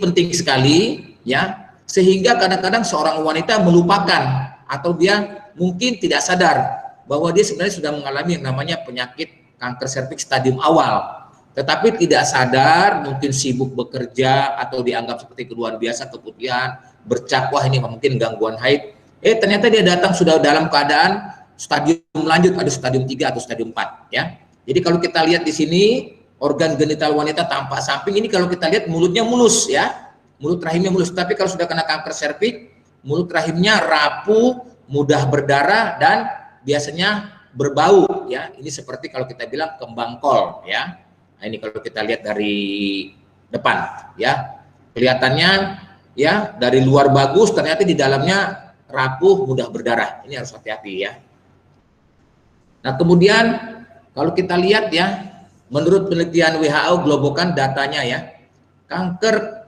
penting sekali ya, sehingga kadang-kadang seorang wanita melupakan atau dia mungkin tidak sadar bahwa dia sebenarnya sudah mengalami yang namanya penyakit kanker serviks stadium awal, tetapi tidak sadar, mungkin sibuk bekerja atau dianggap seperti keluar biasa, keputihan, bercak, wah ini mungkin gangguan haid. Ternyata dia datang sudah dalam keadaan stadium lanjut, ada stadium 3 atau stadium 4 ya. Jadi kalau kita lihat di sini organ genital wanita tampak samping ini, kalau kita lihat mulutnya mulus ya, mulut rahimnya mulus. Tapi kalau sudah kena kanker serviks, mulut rahimnya rapuh, mudah berdarah dan biasanya berbau ya. Ini seperti kalau kita bilang kembang kol ya. Nah, ini kalau kita lihat dari depan ya, kelihatannya ya dari luar bagus, ternyata di dalamnya rapuh, mudah berdarah. Ini harus hati-hati ya. Nah, kemudian kalau kita lihat ya, menurut penelitian WHO Globokan datanya ya, kanker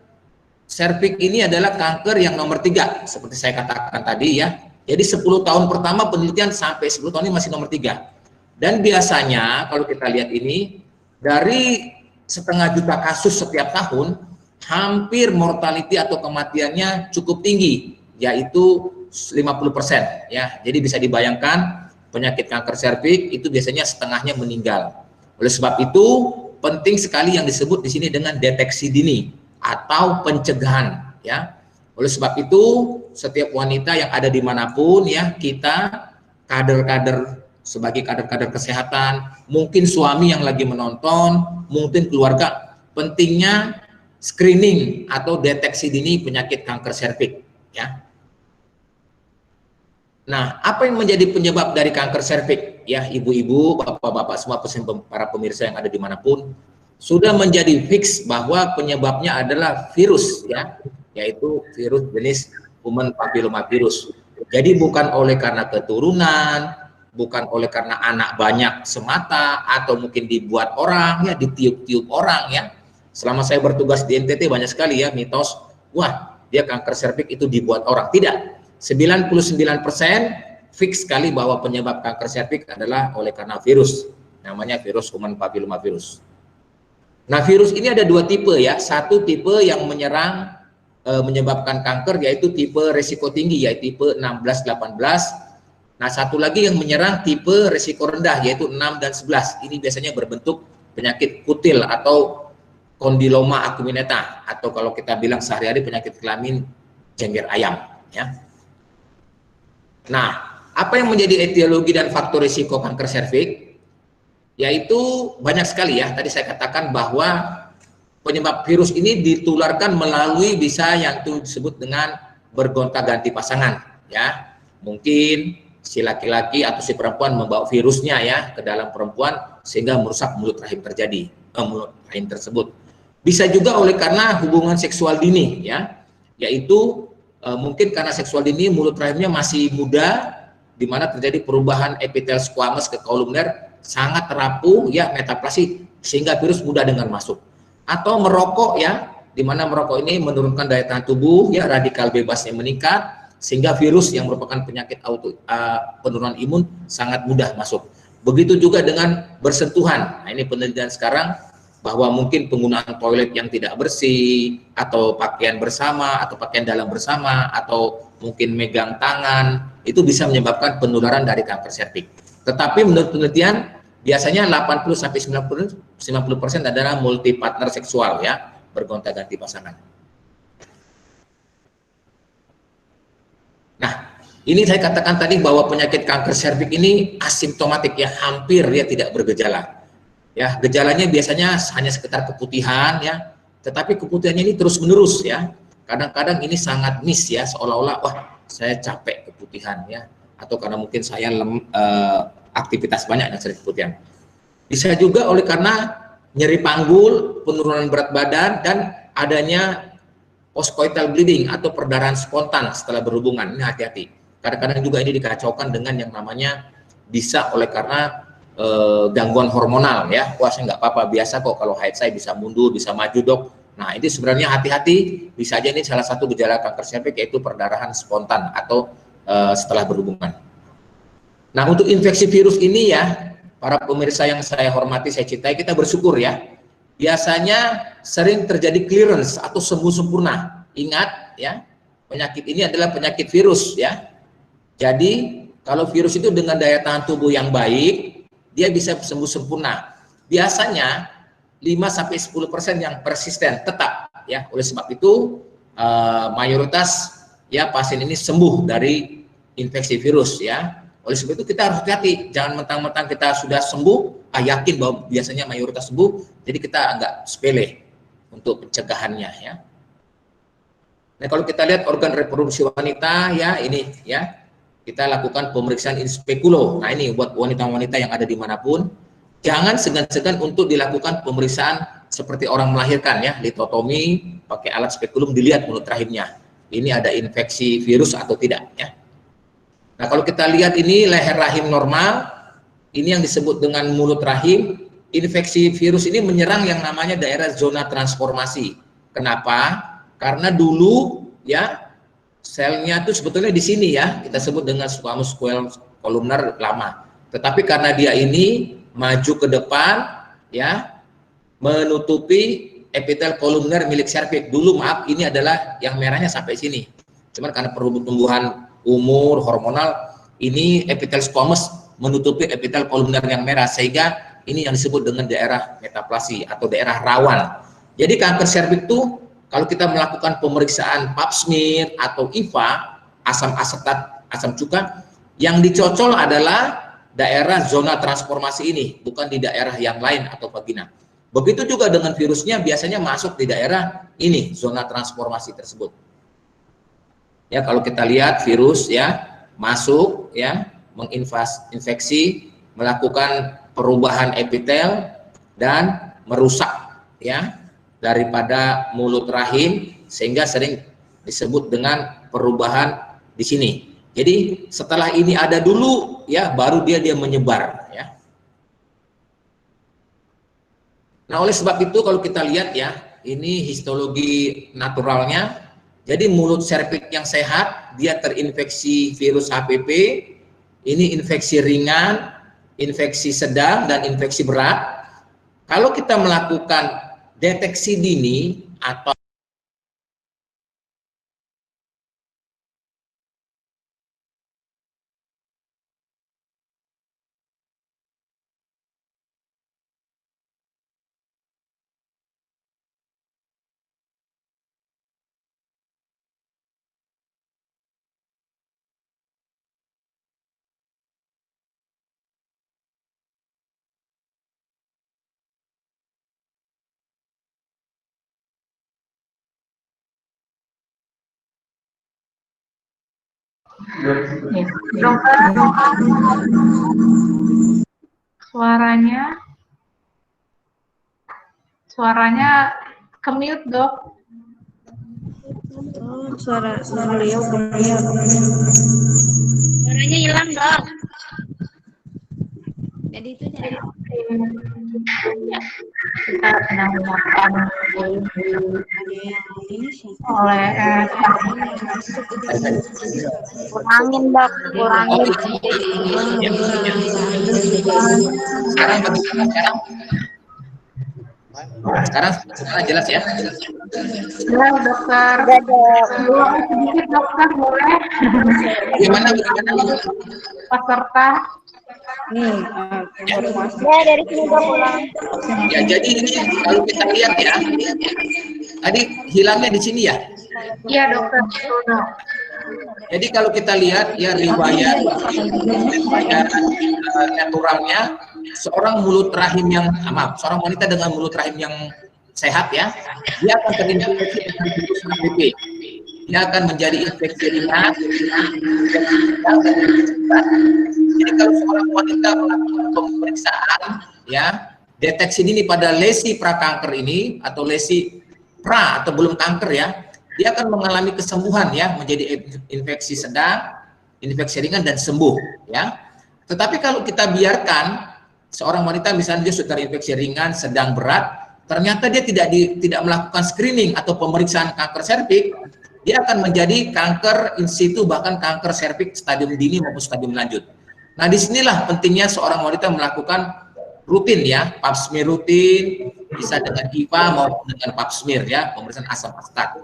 serviks ini adalah kanker yang nomor 3 seperti saya katakan tadi ya. Jadi 10 tahun pertama penelitian sampai 10 tahun ini masih nomor 3. Dan biasanya kalau kita lihat ini, dari 1,5 juta kasus setiap tahun, hampir mortality atau kematiannya cukup tinggi, yaitu 50% ya. Jadi bisa dibayangkan penyakit kanker serviks itu biasanya setengahnya meninggal. Oleh sebab itu penting sekali yang disebut di sini dengan deteksi dini atau pencegahan ya. Oleh sebab itu setiap wanita yang ada dimanapun ya, kita kader-kader sebagai kader-kader kesehatan, mungkin suami yang lagi menonton, mungkin keluarga, pentingnya screening atau deteksi dini penyakit kanker serviks ya. Nah, apa yang menjadi penyebab dari kanker serviks ya, ibu-ibu, bapak-bapak semua, para pemirsa yang ada dimanapun, sudah menjadi fix bahwa penyebabnya adalah virus ya, yaitu virus jenis human papillomavirus. Jadi bukan oleh karena keturunan, bukan oleh karena anak banyak semata, atau mungkin dibuat orang ya, ditiup-tiup orang ya. Selama saya bertugas di NTT banyak sekali ya mitos, wah dia kanker serviks itu dibuat orang. Tidak. 99% fix sekali bahwa penyebab kanker serviks adalah oleh karena virus, namanya virus human papillomavirus. Nah, virus ini ada 2 tipe ya. Satu tipe yang menyerang menyebabkan kanker, yaitu tipe resiko tinggi, yaitu tipe 16-18. Nah, satu lagi yang menyerang tipe resiko rendah, yaitu 6 dan 11. Ini biasanya berbentuk penyakit kutil atau kondiloma acuminata, atau kalau kita bilang sehari-hari penyakit kelamin jengger ayam ya. Nah, apa yang menjadi etiologi dan faktor risiko kanker serviks? Yaitu banyak sekali ya. Tadi saya katakan bahwa penyebab virus ini ditularkan melalui bisa yang itu disebut dengan bergonta-ganti pasangan ya. Mungkin si laki-laki atau si perempuan membawa virusnya ya ke dalam perempuan sehingga merusak mulut rahim mulut rahim tersebut. Bisa juga oleh karena hubungan seksual dini ya, yaitu mungkin karena seksual dini mulut rahimnya masih muda, di mana terjadi perubahan epitel squamous ke kolumner sangat rapuh ya, metaplasia, sehingga virus mudah dengan masuk. Atau merokok ya, di mana merokok ini menurunkan daya tahan tubuh ya, radikal bebasnya meningkat, sehingga virus yang merupakan penyakit penurunan imun sangat mudah masuk. Begitu juga dengan bersentuhan. Nah, ini penelitian sekarang bahwa mungkin penggunaan toilet yang tidak bersih, atau pakaian bersama, atau pakaian dalam bersama, atau mungkin megang tangan, itu bisa menyebabkan penularan dari kanker serviks. Tetapi menurut penelitian, biasanya 80-90% adalah multi partner seksual ya, bergonta-ganti pasangan. Nah, ini saya katakan tadi bahwa penyakit kanker serviks ini asimptomatik ya, hampir ya tidak bergejala. Ya, gejalanya biasanya hanya sekitar keputihan ya, tetapi keputihannya ini terus menerus ya. Kadang-kadang ini sangat miss ya, seolah-olah wah saya capek keputihan ya, atau karena mungkin saya aktivitas banyak yang sering keputihan. Bisa juga oleh karena nyeri panggul, penurunan berat badan, dan adanya postcoital bleeding atau perdarahan spontan setelah berhubungan. Ini hati-hati. Kadang-kadang juga ini dikacaukan dengan yang namanya bisa oleh karena gangguan hormonal ya. Wah saya nggak apa-apa, biasa kok kalau haid saya bisa mundur, bisa maju dok. Nah ini sebenarnya hati-hati, bisa aja ini salah satu gejala kanker serviks, yaitu perdarahan spontan atau setelah berhubungan. Nah untuk infeksi virus ini ya, para pemirsa yang saya hormati, saya cintai, kita bersyukur ya, biasanya sering terjadi clearance atau sembuh sempurna. Ingat ya, penyakit ini adalah penyakit virus ya. Jadi kalau virus itu dengan daya tahan tubuh yang baik, dia bisa sembuh sempurna. Biasanya 5-10% yang persisten tetap ya. Oleh sebab itu mayoritas ya pasien ini sembuh dari infeksi virus ya. Oleh sebab itu kita harus hati-hati, jangan mentang-mentang kita sudah sembuh, yakin bahwa biasanya mayoritas sembuh, jadi kita agak sepele untuk pencegahannya ya. Nah kalau kita lihat organ reproduksi wanita ya, ini ya, kita lakukan pemeriksaan in speculo. Nah ini buat wanita-wanita yang ada dimanapun, jangan segan-segan untuk dilakukan pemeriksaan seperti orang melahirkan ya, litotomi, pakai alat spekulum, dilihat mulut rahimnya, ini ada infeksi virus atau tidak ya. Nah kalau kita lihat ini leher rahim normal, ini yang disebut dengan mulut rahim. Infeksi virus ini menyerang yang namanya daerah zona transformasi. Kenapa? Karena dulu ya selnya itu sebetulnya di sini ya, kita sebut dengan squamous columnar lama. Tetapi karena dia ini maju ke depan ya, menutupi epitel kolumner milik serviks. Dulu maaf, ini adalah yang merahnya sampai sini. Cuman karena pertumbuhan umur, hormonal, ini epitel squamous menutupi epitel kolumner yang merah, sehingga ini yang disebut dengan daerah metaplasi atau daerah rawan. Jadi kanker serviks itu kalau kita melakukan pemeriksaan pap smear atau IVA, asam asetat, asam cuka, yang dicocol adalah daerah zona transformasi ini, bukan di daerah yang lain atau vagina. Begitu juga dengan virusnya, biasanya masuk di daerah ini, zona transformasi tersebut. Ya kalau kita lihat virus ya masuk ya, menginfeksi, melakukan perubahan epitel dan merusak ya daripada mulut rahim, sehingga sering disebut dengan perubahan di sini. Jadi setelah ini ada dulu ya, baru dia menyebar ya. Nah oleh sebab itu kalau kita lihat ya, ini histologi naturalnya. Jadi mulut serviks yang sehat, dia terinfeksi virus HPV, ini infeksi ringan, infeksi sedang, dan infeksi berat. Kalau kita melakukan deteksi dini atau Dokter, suaranya ke-mute, Dok. Oh, suara beliau ke-mute. Suaranya hilang, Dok. Jadi itu Ya. Kita sedang melakukan oleh kurangin, Dok, kurangin. Sekarang bagaimana sekarang? Sekarang jelas ya? Ya, Dokter. Sedikit, Dokter, boleh? Bagaimana? Peserta. Ya, dari sini gua pulang. Ya, jadi ini kalau kita lihat ya, tadi hilangnya di sini ya. Iya, Dokter. Jadi kalau kita lihat ya riwayat naturalnya, seorang seorang wanita dengan mulut rahim yang sehat ya, dia akan terinfeksi dengan virus HPV. Dia akan menjadi infeksi ringan, jadi kalau seorang wanita melakukan pemeriksaan ya, deteksi dini pada lesi prakanker ini atau lesi pra atau belum kanker ya, dia akan mengalami kesembuhan ya, menjadi infeksi sedang, infeksi ringan, dan sembuh ya. Tetapi kalau kita biarkan seorang wanita misalnya dia sudah terinfeksi ringan, sedang, berat, ternyata dia tidak melakukan screening atau pemeriksaan kanker serviks, dia akan menjadi kanker in situ, bahkan kanker serviks stadium dini maupun stadium lanjut. Nah disinilah pentingnya seorang wanita melakukan rutin ya, pap smear rutin, bisa dengan IVA maupun dengan pap smear ya, pemeriksaan asam astat.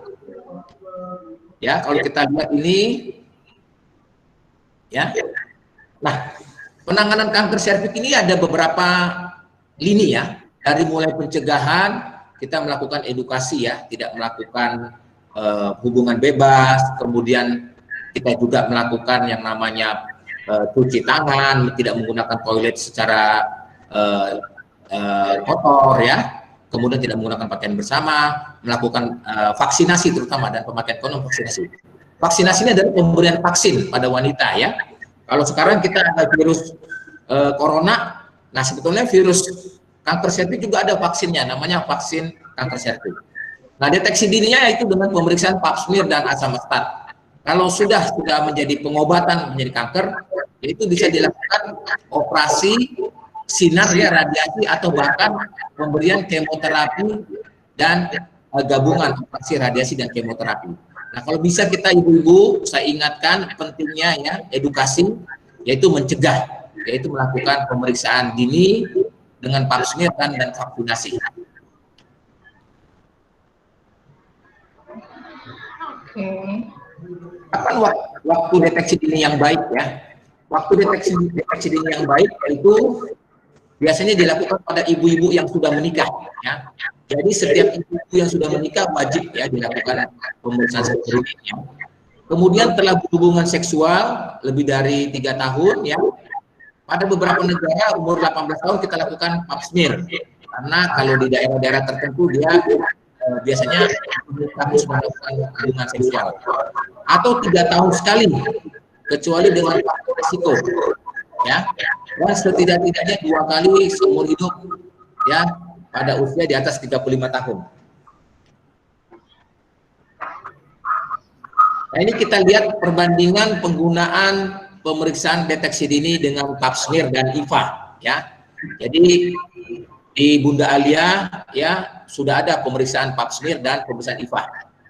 Ya, kalau kita lihat ini ya. Nah, penanganan kanker serviks ini ada beberapa lini ya. Dari mulai pencegahan, kita melakukan edukasi ya, tidak melakukan hubungan bebas, kemudian kita juga melakukan yang namanya cuci tangan, tidak menggunakan toilet secara kotor ya, kemudian tidak menggunakan pakaian bersama, melakukan vaksinasi terutama dan pemakaian kondom vaksinasi. Vaksinasi ini adalah pemberian vaksin pada wanita ya. Kalau sekarang kita ada virus corona, nah sebetulnya virus kanker serviks juga ada vaksinnya, namanya vaksin kanker serviks. Nah, deteksi dininya itu dengan pemeriksaan pap smear dan asam astat. Kalau sudah menjadi pengobatan menjadi kanker, itu bisa dilakukan operasi sinar ya, radiasi atau bahkan pemberian kemoterapi dan gabungan operasi radiasi dan kemoterapi. Nah, kalau bisa kita ibu-ibu, saya ingatkan pentingnya ya edukasi, yaitu mencegah, yaitu melakukan pemeriksaan dini dengan pap smear dan vaksinasi. Kapan waktu deteksi dini yang baik ya? Waktu deteksi dini yang baik itu biasanya dilakukan pada ibu-ibu yang sudah menikah ya. Jadi setiap ibu yang sudah menikah wajib ya dilakukan pemeriksaan seperti ini. Ya. Kemudian telah berhubungan seksual lebih dari 3 tahun ya. Pada beberapa negara umur 18 tahun kita lakukan pap smear. Karena kalau di daerah-daerah tertentu dia biasanya harus melakukan hubungan seksual. Atau 3 tahun sekali, kecuali dengan faktor risiko. Ya, dan setidak-tidaknya 2 kali seumur hidup ya pada usia di atas 35 tahun. Nah, ini kita lihat perbandingan penggunaan pemeriksaan deteksi dini dengan pap smear dan IVA ya. Jadi di Bunda Alia ya sudah ada pemeriksaan pap smear dan pemeriksaan IVA.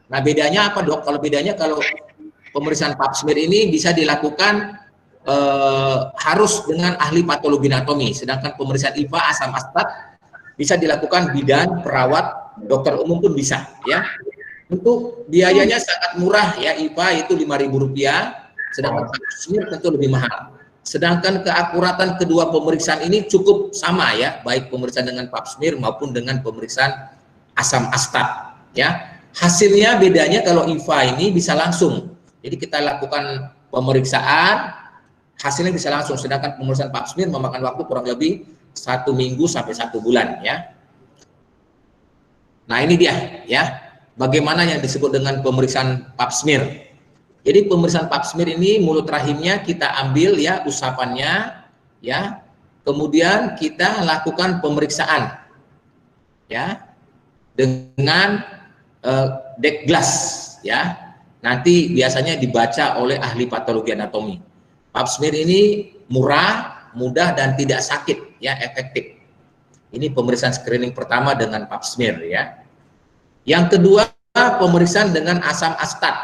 Nah, bedanya apa, Dok? Kalau bedanya kalau pemeriksaan pap smear ini bisa dilakukan harus dengan ahli patologi anatomi, sedangkan pemeriksaan IVA asam astat bisa dilakukan bidan, perawat, dokter umum pun bisa ya. Untuk biayanya sangat murah ya, IVA itu Rp5.000, sedangkan pap smear tentu lebih mahal. Sedangkan keakuratan kedua pemeriksaan ini cukup sama ya, baik pemeriksaan dengan pap smear maupun dengan pemeriksaan asam astat ya. Hasilnya bedanya kalau IVA ini bisa langsung. Jadi kita lakukan pemeriksaan, hasilnya bisa langsung, sedangkan pemeriksaan pap smear memakan waktu kurang lebih 1 minggu sampai 1 bulan ya. Nah, ini dia ya, bagaimana yang disebut dengan pemeriksaan pap smear. Jadi pemeriksaan pap smear ini mulut rahimnya kita ambil ya, usapannya ya, kemudian kita lakukan pemeriksaan ya dengan deck glass ya. Nanti biasanya dibaca oleh ahli patologi anatomi. Pap smear ini murah, mudah dan tidak sakit ya, efektif. Ini pemeriksaan screening pertama dengan pap smear ya. Yang kedua, pemeriksaan dengan asam astat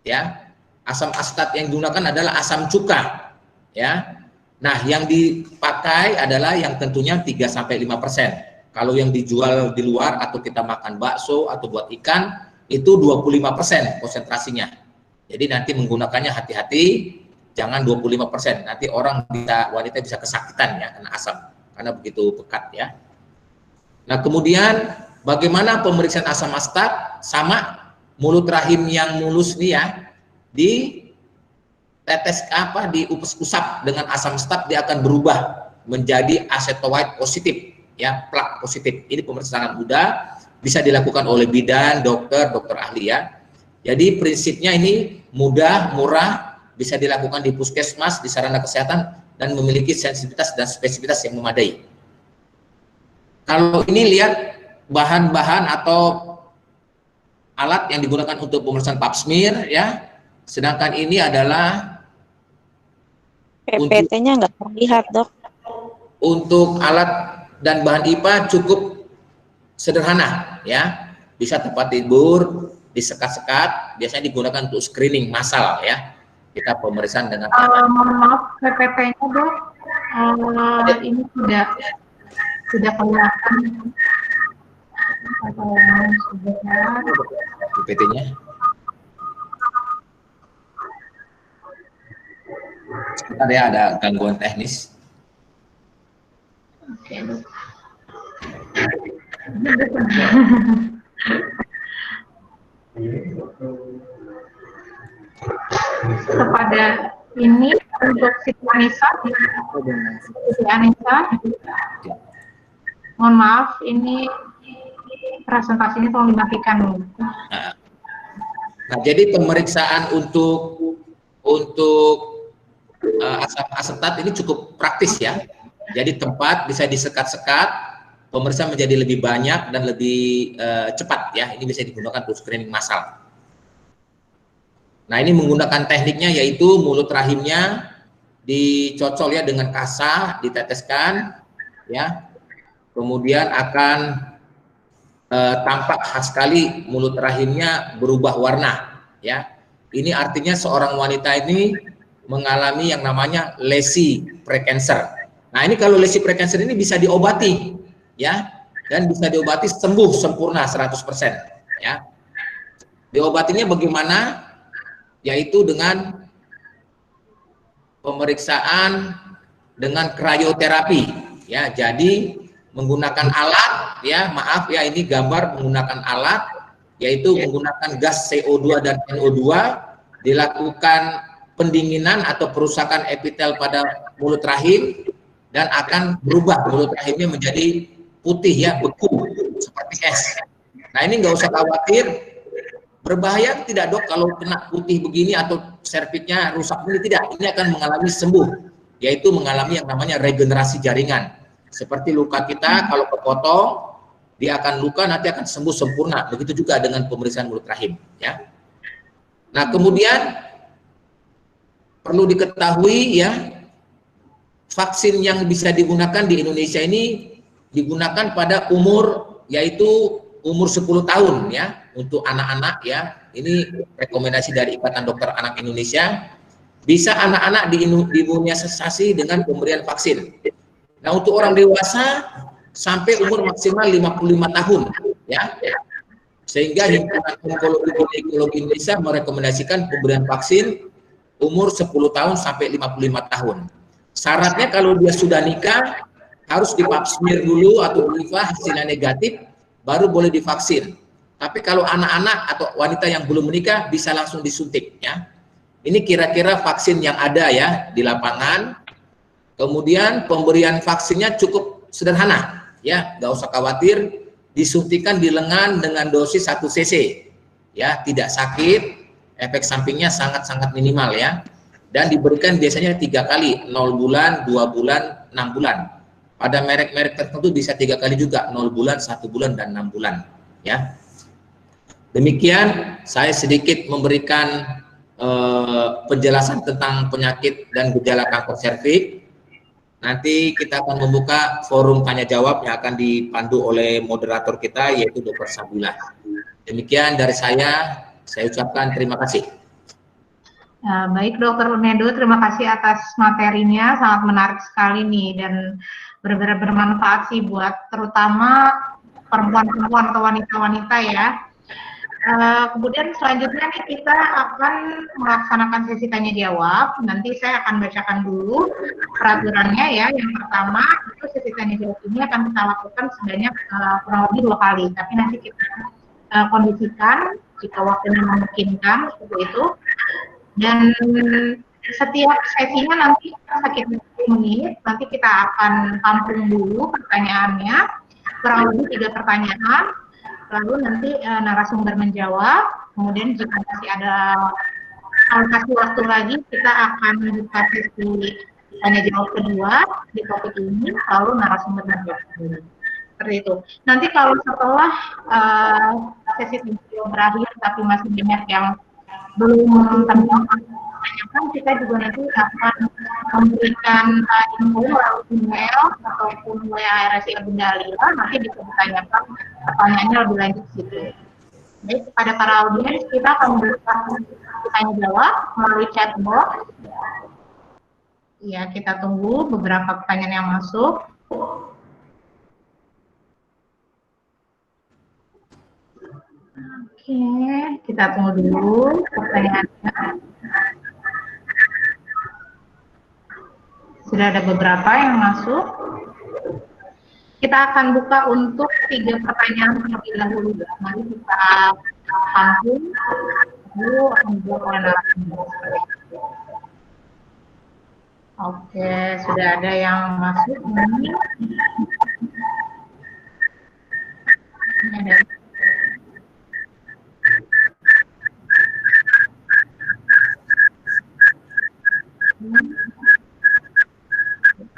ya. Asam astat yang digunakan adalah asam cuka ya. Nah, yang dipakai adalah yang tentunya 3-5%. Kalau yang dijual di luar atau kita makan bakso atau buat ikan itu 25% konsentrasinya. Jadi nanti menggunakannya hati-hati, jangan 25%. Nanti wanita bisa kesakitan ya karena asam, karena begitu pekat ya. Nah, kemudian bagaimana pemeriksaan asam astat? Sama, mulut rahim yang mulus nih ya, di tetes diusap dengan asam astat, dia akan berubah menjadi acetoate positif ya, plak positif. Ini pemeriksaan mudah, bisa dilakukan oleh bidan, dokter ahli ya. Jadi prinsipnya ini mudah, murah, bisa dilakukan di puskesmas, di sarana kesehatan, dan memiliki sensitivitas dan spesifitas yang memadai. Kalau ini lihat bahan-bahan atau alat yang digunakan untuk pemeriksaan pap smear ya, sedangkan ini adalah PPT-nya nggak terlihat, Dok. Untuk alat dan bahan IPA cukup sederhana ya, bisa tempat tidur, disekat-sekat, biasanya digunakan untuk screening massal ya. Kita pemeriksaan dengan mohon maaf, PPT-nya Dok, ini sudah kelihatan. Sebentar. PPT-nya. Sebentar ya, ada gangguan teknis. Oke, Dok. Kepada ini untuk Siti Anissa, mohon maaf, ini presentasinya tolong dimatikan. Nah, jadi pemeriksaan untuk asam asetat ini cukup praktis ya. Jadi tempat bisa disekat-sekat, pemeriksaan menjadi lebih banyak dan lebih cepat ya. Ini bisa digunakan untuk screening massal. Nah, ini menggunakan tekniknya yaitu mulut rahimnya dicocol ya dengan kasa, diteteskan ya. Kemudian akan tampak khas sekali mulut rahimnya berubah warna ya. Ini artinya seorang wanita ini mengalami yang namanya lesi precancer. Nah, ini kalau lesi precancer ini bisa diobati ya, dan bisa diobati sembuh sempurna 100% ya. Diobatinya bagaimana? Yaitu dengan pemeriksaan dengan krioterapi ya. Jadi menggunakan alat ya, maaf ya, ini gambar menggunakan alat yaitu menggunakan gas CO2 dan NO2, dilakukan pendinginan atau perusakan epitel pada mulut rahim dan akan berubah mulut rahimnya menjadi putih ya, beku seperti es. Nah, ini nggak usah khawatir. Berbahaya tidak, Dok, kalau kena putih begini atau serviknya rusak begini? Tidak, ini akan mengalami sembuh, yaitu mengalami yang namanya regenerasi jaringan. Seperti luka kita kalau kepotong, dia akan luka nanti akan sembuh sempurna. Begitu juga dengan pemeriksaan mulut rahim ya. Nah, kemudian perlu diketahui ya, vaksin yang bisa digunakan di Indonesia ini digunakan pada umur yaitu umur 10 tahun ya, untuk anak-anak ya. Ini rekomendasi dari Ikatan Dokter Anak Indonesia. Bisa anak-anak diimunisasi dengan pemberian vaksin. Nah, untuk orang dewasa sampai umur maksimal 55 tahun ya. Sehingga Himpunan Onkologi Ginekologi Indonesia merekomendasikan pemberian vaksin umur 10 tahun sampai 55 tahun. Syaratnya kalau dia sudah nikah harus dipap smear dulu atau IVA hasilnya negatif baru boleh divaksin. Tapi kalau anak-anak atau wanita yang belum menikah bisa langsung disuntik ya. Ini kira-kira vaksin yang ada ya di lapangan. Kemudian pemberian vaksinnya cukup sederhana ya, nggak usah khawatir. Disuntikan di lengan dengan dosis 1 cc ya, tidak sakit, efek sampingnya sangat-sangat minimal ya, dan diberikan biasanya 3 kali, 0 bulan, 2 bulan, 6 bulan. Pada merek-merek tertentu bisa 3 kali juga, 0 bulan, 1 bulan, dan 6 bulan ya. Demikian saya sedikit memberikan penjelasan tentang penyakit dan gejala kanker serviks. Nanti kita akan membuka forum tanya jawab yang akan dipandu oleh moderator kita yaitu Dr. Sabila. Demikian dari saya ucapkan terima kasih. Baik, Dokter Unedo, terima kasih atas materinya, sangat menarik sekali nih dan benar-benar bermanfaat sih buat terutama perempuan-perempuan atau wanita-wanita ya. Kemudian selanjutnya nih kita akan melaksanakan sesi tanya jawab. Nanti saya akan bacakan dulu peraturannya ya. Yang pertama itu sesi tanya jawab ini akan kita lakukan sebanyak kurang lebih 2 kali. Tapi nanti kita kondisikan jika waktunya memungkinkan seperti itu. Dan setiap sesinya nanti sekitar 10 menit. Nanti kita akan tampung dulu pertanyaannya, kurang lebih 3 pertanyaan. Lalu nanti narasumber menjawab, kemudian jika masih ada alokasi waktu lagi, kita akan buka sesi tanya jawab kedua di topik ini, lalu narasumber menjawab. Seperti itu. Nanti kalau setelah sesi tanya jawab berakhir, tapi masih banyak yang belum terjawab, kita juga nanti akan memberikan info melalui email ataupun WA RSI Bunda Lila, nanti bisa ditanyakan pertanyaannya lebih lanjut situ. Jadi kepada para audiens kita akan memberikan tanya jawab melalui chat box. Ya, kita tunggu beberapa pertanyaan yang masuk. Oke, kita tunggu dulu pertanyaannya. Sudah ada beberapa yang masuk. Kita akan buka untuk 3 pertanyaan terlebih dahulu. Nanti kita tampung, lalu akan dijawab oleh narasumber. Oke, sudah ada yang masuk. Ini ada.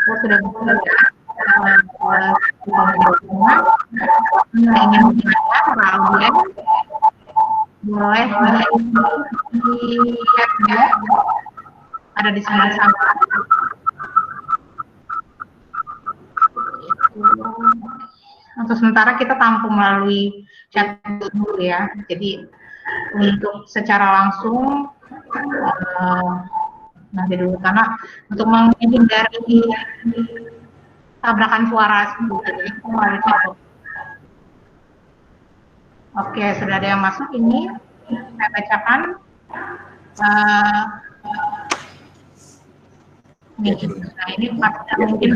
Oh, sudah bisa ya. Ingin bertanya, boleh di chatnya, ada di sana sama. Untuk sementara kita tampung melalui chat dulu ya. Jadi untuk secara langsung nanti dulu, karena untuk menghindari tabrakan suara sebetulnya melalui chat. Oke, sudah ada yang masuk ini. Saya bacakan. Nah, ini mungkin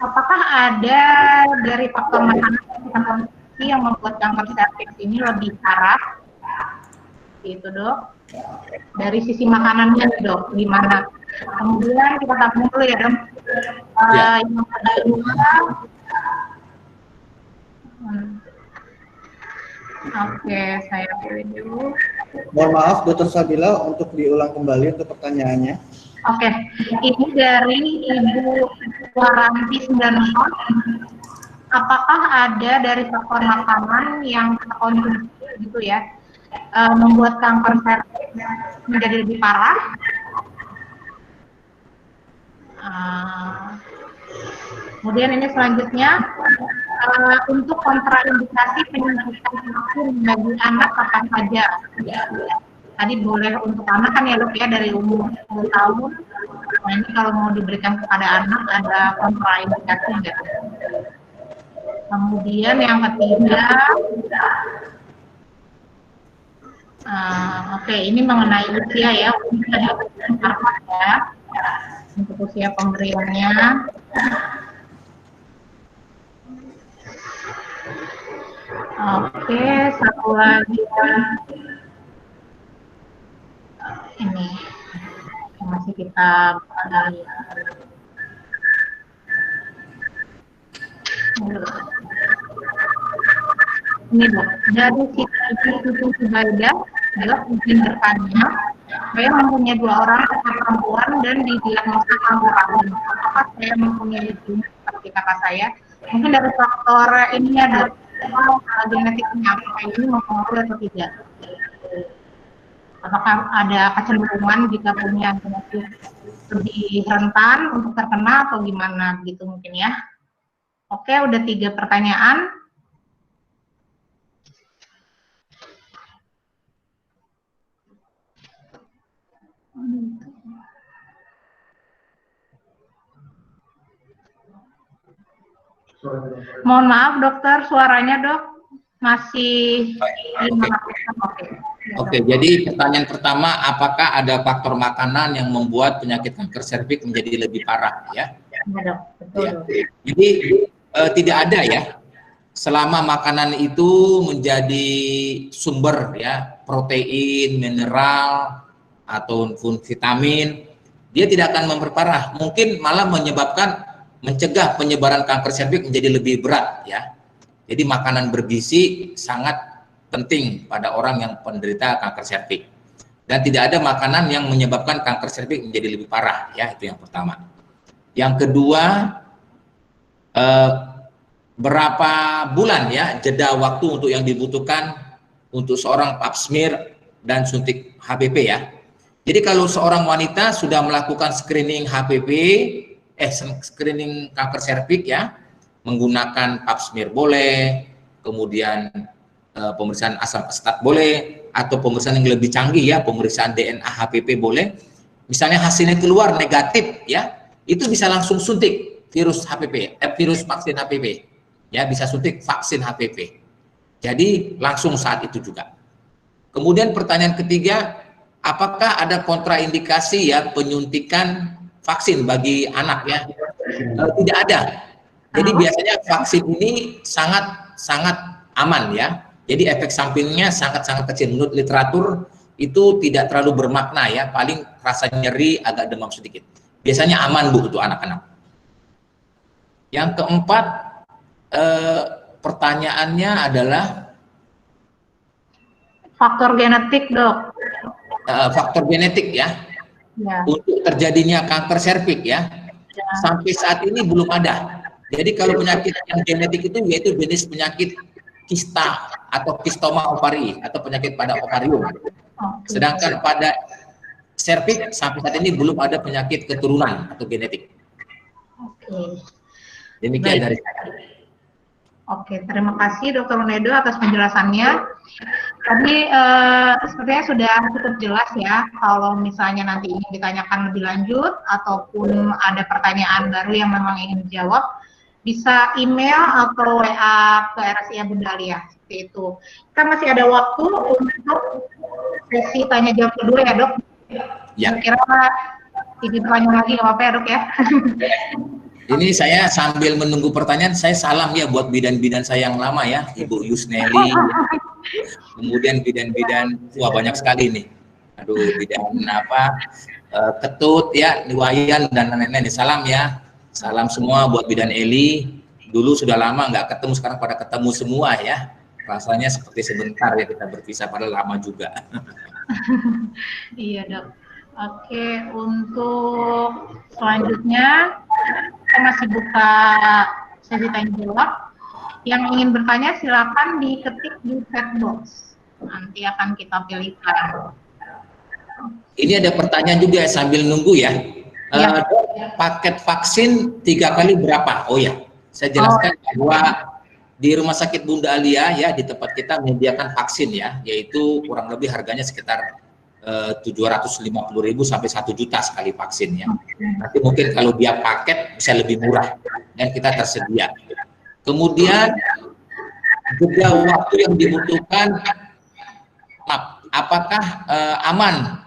apakah ada dari faktor makanan yang membuat kanker serviks ini lebih parah? Gitu, Dok. Dari sisi makanannya, Dok, gimana? Kemudian kita tampung dulu ya, Dok. Yang kedua, oke, saya pilih dulu. Mohon maaf, Dr. Sabila, untuk diulang kembali untuk pertanyaannya. Oke, ini dari Ibu Waranti 90. Apakah ada dari faktor makanan yang kita konsumsi gitu ya, membuat kanker serviks menjadi lebih parah? Kemudian ini selanjutnya, untuk kontraindikasi penyuntikan vaksin bagi anak apa saja? Tadi boleh untuk anak kan ya, Dok, ya, dari umur 10 tahun. Nah, ini kalau mau diberikan kepada anak ada kontraindikasi enggak? Kemudian yang ketiga, oke, ini mengenai usia ya, untuk usia pemberiannya. Oke, satu lagi ini masih kita ini, Dok, dari Siti Subaida, Dok, mungkin bertanya, saya mempunyai 2 orang kakak perempuan dan didiagnosa kanker rahim. Apakah saya mempunyai jenis seperti kakak saya? Mungkin dari faktor ini ya, Dok, genetiknya apakah ini mempengaruhi atau tidak? Apakah ada kecenderungan jika punya genetik lebih rentan untuk terkena atau gimana gitu mungkin ya? Oke, udah 3 pertanyaan. Mohon maaf, Dokter, suaranya, Dok, masih Oke, jadi pertanyaan pertama, apakah ada faktor makanan yang membuat penyakit kanker serviks menjadi lebih parah? Ya, Dok, betul. Ya. Jadi tidak ada ya. Selama makanan itu menjadi sumber ya protein, mineral ataupun vitamin, dia tidak akan memperparah. Mungkin malah mencegah penyebaran kanker serviks menjadi lebih berat ya. Jadi makanan bergizi sangat penting pada orang yang penderita kanker serviks. Dan tidak ada makanan yang menyebabkan kanker serviks menjadi lebih parah ya, itu yang pertama. Yang kedua, berapa bulan ya jeda waktu untuk yang dibutuhkan untuk seorang pap smear dan suntik HPV ya. Jadi kalau seorang wanita sudah melakukan screening HPV, screening kanker serviks ya, menggunakan pap smear boleh, kemudian pemeriksaan asam astat boleh, atau pemeriksaan yang lebih canggih ya, pemeriksaan DNA HPV boleh. Misalnya hasilnya keluar negatif ya, itu bisa langsung suntik virus HPV, virus vaksin HPV. Ya, bisa suntik vaksin HPV. Jadi langsung saat itu juga. Kemudian pertanyaan ketiga, apakah ada kontraindikasi ya penyuntikan vaksin bagi anak ya? Tidak ada. Jadi biasanya vaksin ini sangat aman ya. Jadi efek sampingnya sangat kecil. Menurut literatur itu tidak terlalu bermakna ya. Paling rasa nyeri, agak demam sedikit. Biasanya aman Bu untuk anak-anak. Yang keempat, pertanyaannya adalah faktor genetik, Dok. Faktor genetik ya. Ya. Untuk terjadinya kanker serviks ya. Sampai saat ini belum ada. Jadi kalau penyakit yang genetik itu yaitu jenis penyakit kista atau kistoma ovari atau penyakit pada ovarium. Sedangkan pada serviks sampai saat ini belum ada penyakit keturunan atau genetik. Oke. Demikian Baik. dari saya. Oke, terima kasih Dr. Unedo atas penjelasannya. Tadi sepertinya sudah cukup jelas ya, kalau misalnya nanti ingin ditanyakan lebih lanjut ataupun ada pertanyaan baru yang memang ingin dijawab, bisa email atau WA ke RSIA Bunda Alia, seperti itu. Kita masih ada waktu untuk sesi tanya jawab kedua ya, Dok. Ya. Kira-kira ini pertanyaan lagi nggak apa-apa ya, Dok ya? Ini saya sambil menunggu pertanyaan, saya salam ya buat bidan-bidan saya yang lama ya, Ibu Yusneli, kemudian bidan-bidan, wah banyak sekali nih. Aduh, bidan apa, Ketut ya, Niwayan dan lain-lain. Salam ya, salam semua buat bidan Eli. Dulu sudah lama nggak ketemu, sekarang pada ketemu semua ya. Rasanya seperti sebentar ya kita berpisah, padahal lama juga. Iya, Dok. Oke, untuk selanjutnya kita masih buka sesi tanya jawab. Yang ingin bertanya silakan diketik di chat box. Nanti akan kita pilihkan. Ini ada pertanyaan juga sambil nunggu ya. Ya. Paket vaksin 3 kali berapa? Oh ya, saya jelaskan bahwa di Rumah Sakit Bunda Alia ya di tempat kita menyediakan vaksin ya, yaitu kurang lebih harganya sekitar 750.000 sampai 1 juta sekali vaksin ya. Nanti mungkin kalau dia paket bisa lebih murah dan kita tersedia. Kemudian jeda waktu yang dibutuhkan, apakah aman?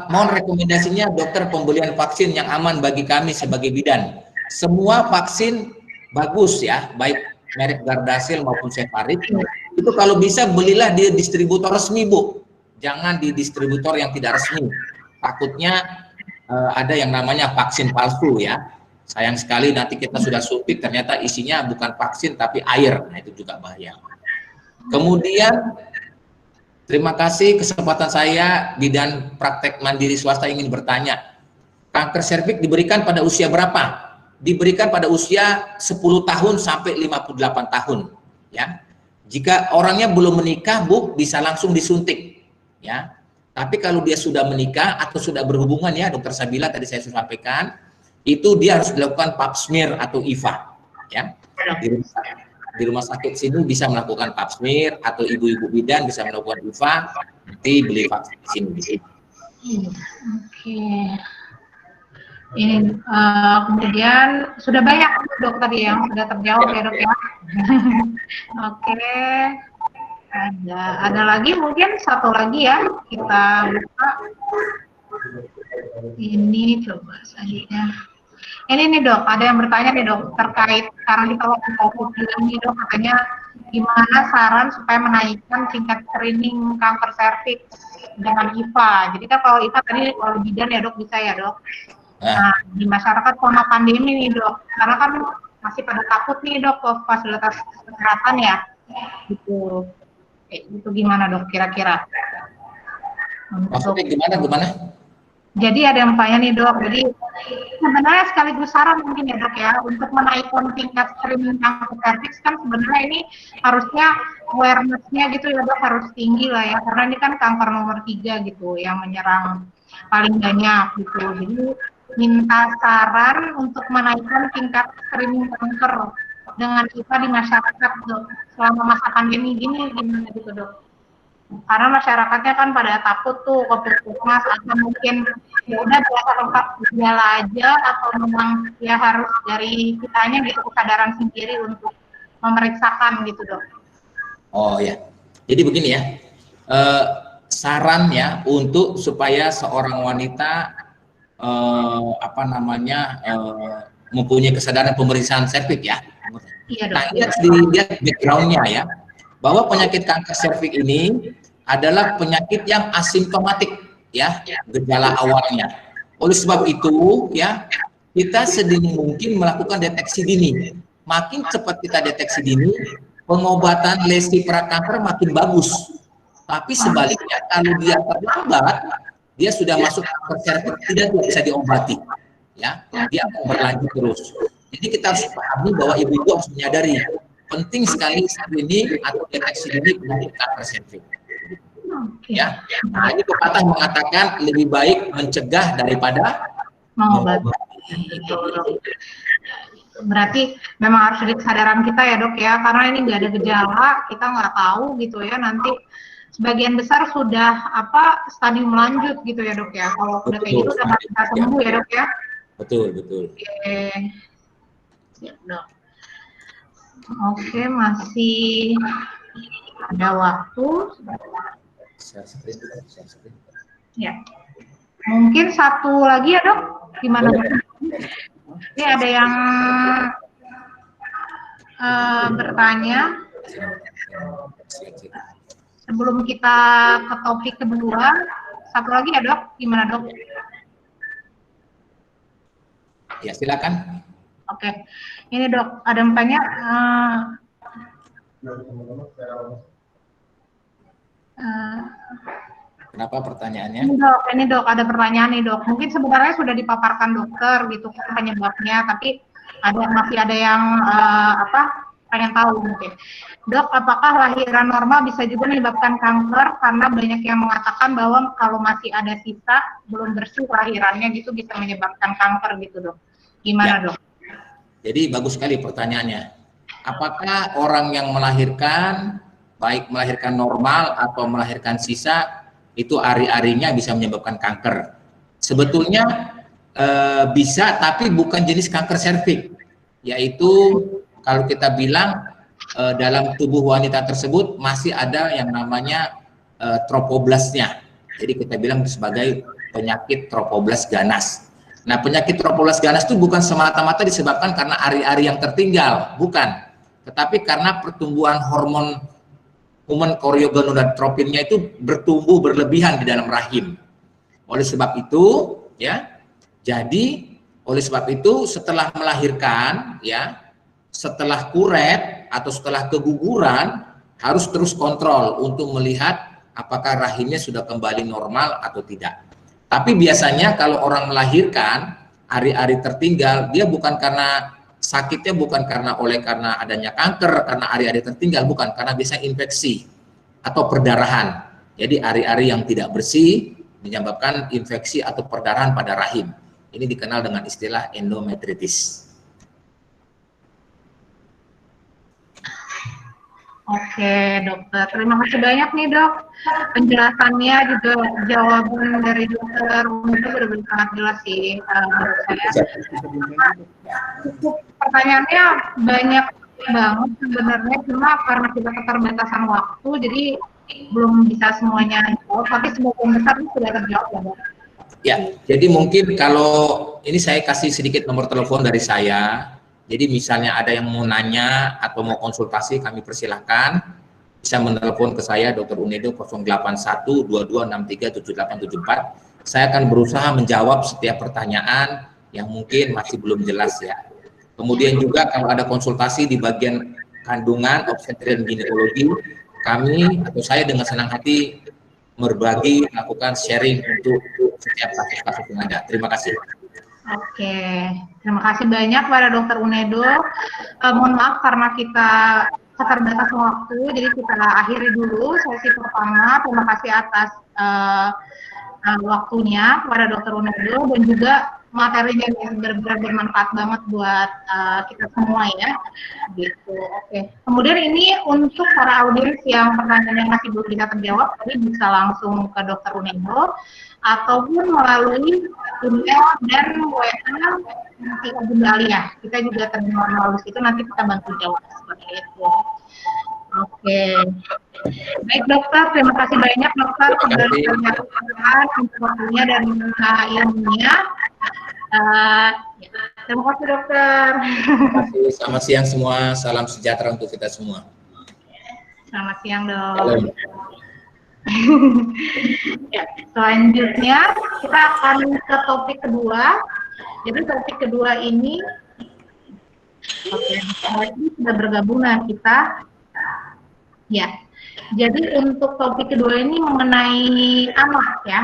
Mohon rekomendasinya dokter pembelian vaksin yang aman bagi kami sebagai bidan. Semua vaksin bagus ya, baik merek Gardasil maupun Cefarit. Itu kalau bisa belilah di distributor resmi Bu, jangan di distributor yang tidak resmi. Takutnya ada yang namanya vaksin palsu ya. Sayang sekali nanti kita sudah suntik ternyata isinya bukan vaksin tapi air. Nah itu juga bahaya. Kemudian terima kasih kesempatan saya bidan praktek mandiri swasta ingin bertanya. Kanker serviks diberikan pada usia berapa? Diberikan pada usia 10 tahun sampai 58 tahun ya. Jika orangnya belum menikah, Bu, bisa langsung disuntik ya. Tapi kalau dia sudah menikah atau sudah berhubungan ya, Dokter Sabila tadi saya sudah sampaikan, itu dia harus dilakukan pap smear atau IVA ya. Di rumah sakit sini bisa melakukan pap smear atau ibu-ibu bidan bisa melakukan IVA, nanti beli vaksin di sini. Oke. Ini kemudian sudah banyak Dok tadi yang sudah terjawab ya Dok ya. Oke. Ada lagi mungkin satu lagi ya kita buka. Ini coba selanjutnya. Ini nih Dok, ada yang bertanya nih Dok terkait sekarang kita waktu COVID nih Dok, katanya gimana saran supaya menaikkan tingkat screening kanker serviks dengan IVA. Jadi kan kalau IVA tadi kalau bidan ya Dok bisa ya Dok. Nah, di masyarakat selama pandemi nih Dok, karena kan masih pada takut nih Dok ke fasilitas kesehatan ya, gitu. Itu gimana Dok kira-kira? Maksudnya gimana? Jadi ada yang bertanya nih Dok, jadi sebenarnya sekaligus saran mungkin ya Dok ya, untuk menaikkan tingkat screening kanker serviks kan sebenarnya ini harusnya awareness-nya gitu ya Dok harus tinggi lah ya, karena ini kan kanker nomor 3 gitu yang menyerang paling banyak gitu. Jadi minta saran untuk menaikkan tingkat screening kanker dengan IVA di masyarakat Dok selama masa pandemi gini gimana gitu Dok? Karena masyarakatnya kan pada takut tuh ke puskesmas, atau mungkin ya udah biasa lengkap gejala aja, atau memang ya harus dari kitanya gitu kesadaran sendiri untuk memeriksakan gitu dok. Oh ya, jadi begini ya, saran ya untuk supaya seorang wanita mempunyai kesadaran pemeriksaan serviks ya. Iya dok. Nah, ini harus dilihat backgroundnya ya, bahwa penyakit kanker serviks ini adalah penyakit yang asimptomatik ya, gejala awalnya. Oleh sebab itu ya, kita sedini mungkin melakukan deteksi dini. Makin cepat kita deteksi dini, pengobatan lesi prakanker makin bagus. Tapi sebaliknya kalau dia terlambat, dia sudah masuk kanker serviks, tidak bisa diobati. Ya, dia akan berlanjut terus. Jadi kita harus pahami bahwa ibu-ibu harus menyadari penting sekali screening atau deteksi dini penyakit kanker serviks. Ya, nah ini pepatah mengatakan lebih baik mencegah daripada mengobati. Berarti memang harus jadi kesadaran kita ya dok ya, karena ini nggak ada gejala, kita nggak tahu gitu ya, nanti sebagian besar sudah stadium lanjut gitu ya dok ya. Kalau udah kayak gitu udah nggak bisa sembuh ya dok ya. Betul. Oke. Ya, dok. Oke, masih ada waktu. Ya. Mungkin satu lagi ya dok, gimana dok? Ini ada yang bertanya. Sebelum kita ke topik kedua, satu lagi ya dok, gimana dok? Ya silakan. Oke, ini dok, ada yang tanya. Kenapa pertanyaannya? Ini dok, ada pertanyaan nih dok. Mungkin sebenarnya sudah dipaparkan dokter gitu penyebabnya, tapi masih ada yang pengen tahu mungkin. Dok, apakah lahiran normal bisa juga menyebabkan kanker? Karena banyak yang mengatakan bahwa kalau masih ada sisa belum bersih lahirannya gitu bisa menyebabkan kanker gitu dok. Gimana ya, dok? Jadi bagus sekali pertanyaannya. Apakah orang yang melahirkan, baik melahirkan normal atau melahirkan sisa, itu ari-arinya bisa menyebabkan kanker? Sebetulnya bisa, tapi bukan jenis kanker serviks, yaitu kalau kita bilang dalam tubuh wanita tersebut masih ada yang namanya tropoblasnya. Jadi kita bilang sebagai penyakit tropoblas ganas. Nah, penyakit tropoblas ganas itu bukan semata-mata disebabkan karena ari-ari yang tertinggal, bukan. Tetapi karena pertumbuhan hormon human choriogonadotropinnya itu bertumbuh berlebihan di dalam rahim. Oleh sebab itu, ya, jadi oleh sebab itu setelah melahirkan, ya, setelah kuret atau setelah keguguran harus terus kontrol untuk melihat apakah rahimnya sudah kembali normal atau tidak. Tapi biasanya kalau orang melahirkan ari-ari tertinggal, dia bukan karena sakitnya, bukan karena adanya kanker, karena ari-ari tertinggal, bukan, karena bisa infeksi atau perdarahan. Jadi ari-ari yang tidak bersih menyebabkan infeksi atau perdarahan pada rahim. Ini dikenal dengan istilah endometritis. Oke dokter, terima kasih banyak nih dok, penjelasannya juga jawaban dari dokter itu benar-benar sangat jelas sih menurut saya. Pertanyaannya banyak banget sebenarnya, cuma karena kita keterbatasan waktu jadi belum bisa semuanya jawab, tapi semoga besar sudah terjawab ya dok. Ya, jadi mungkin kalau ini saya kasih sedikit nomor telepon dari saya. Jadi misalnya ada yang mau nanya atau mau konsultasi, kami persilahkan bisa menelepon ke saya Dr. Unedo 0812237874. Saya akan berusaha menjawab setiap pertanyaan yang mungkin masih belum jelas ya. Kemudian juga kalau ada konsultasi di bagian kandungan, obstetri dan ginekologi, kami atau saya dengan senang hati berbagi, melakukan sharing untuk setiap kasus-kasus yang ada. Terima kasih. Oke, terima kasih banyak pada Dokter Unedo. Mohon maaf karena kita keterbatasan waktu, jadi kita akhiri dulu sesi pertama. Terima kasih atas waktunya pada Dokter Unedo, dan juga materinya ini benar-benar bermanfaat banget buat kita semua ya. Gitu. Oke. Kemudian ini untuk para audiens yang pertanyaannya masih belum bisa terjawab, tadi bisa langsung ke Dr. Unedo ataupun melalui email dan WA nanti Bunda Alia. Kita juga terima melalui situ, nanti kita bantu jawab seperti itu. Oke. Baik dokter, terima kasih banyak dokter sudah menyampaikan untuk waktunya dan ilmunya. Terima kasih dokter. Terima kasih. Selamat siang semua. Salam sejahtera untuk kita semua. Selamat siang dok. Halo. Ya, selanjutnya kita akan ke topik kedua. Jadi topik kedua ini, oke, ini sudah bergabung dengan kita. Ya, jadi untuk topik kedua ini mengenai anak ya.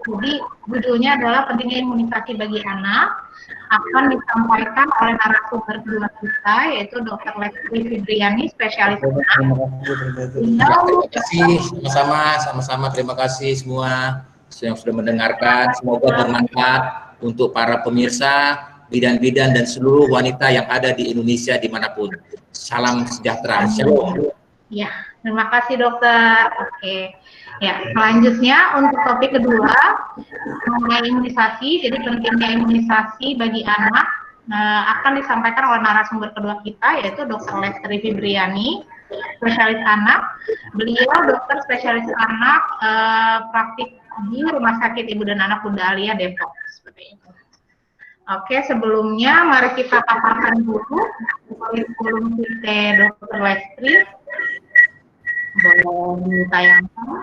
Jadi judulnya adalah pentingnya imunisasi bagi anak, akan disampaikan oleh narasumber kedua kita yaitu Dr. Lestri Fibriani, spesialis anak. Terima kasih sama-sama terima kasih semua yang sudah mendengarkan. Semoga bermanfaat untuk para pemirsa, bidan-bidan dan seluruh wanita yang ada di Indonesia dimanapun. Salam sejahtera. Shalom. Ya, terima kasih dokter. Oke. Ya, selanjutnya untuk topik kedua mengenai imunisasi. Jadi pentingnya imunisasi bagi anak akan disampaikan oleh narasumber kedua kita yaitu Dr. Lestri Fibriani, spesialis anak. Beliau dokter spesialis anak praktik di Rumah Sakit Ibu dan Anak Bunda Alia Depok. Seperti itu. Oke, sebelumnya mari kita paparkan dulu kurikulum kita Dr. Lestri. Boleh ditayangkan.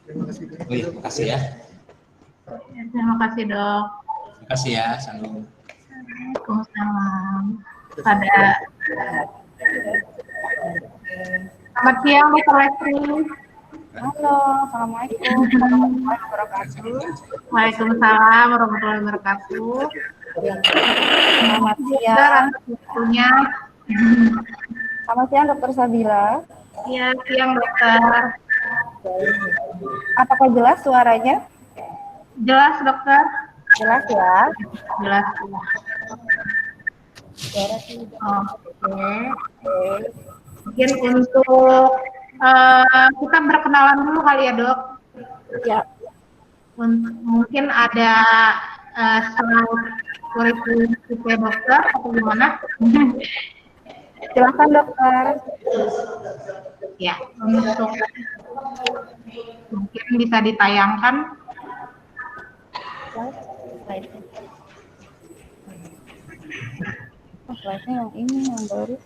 Terima kasih ya. Terima kasih dok. Terima kasih ya. Salam. Waalaikumsalam. Selamat siang Dr. Lestri. Halo, assalamualaikum warahmatullahi wabarakatuh. Waalaikumsalam warahmatullahi wabarakatuh. Selamat siang. Atas waktunya. Selamat siang Dokter Sabila. Iya, siang dokter. Apakah jelas suaranya? Jelas dokter? Jelas ya. Jelas. Oke. Mungkin untuk kita berkenalan dulu kali ya dok. Ya. Mungkin ada slide kurikulum kita dokter atau gimana? Silakan dokter. Ya, untuk mungkin bisa ditayangkan. Slide-nya yang ini yang baru.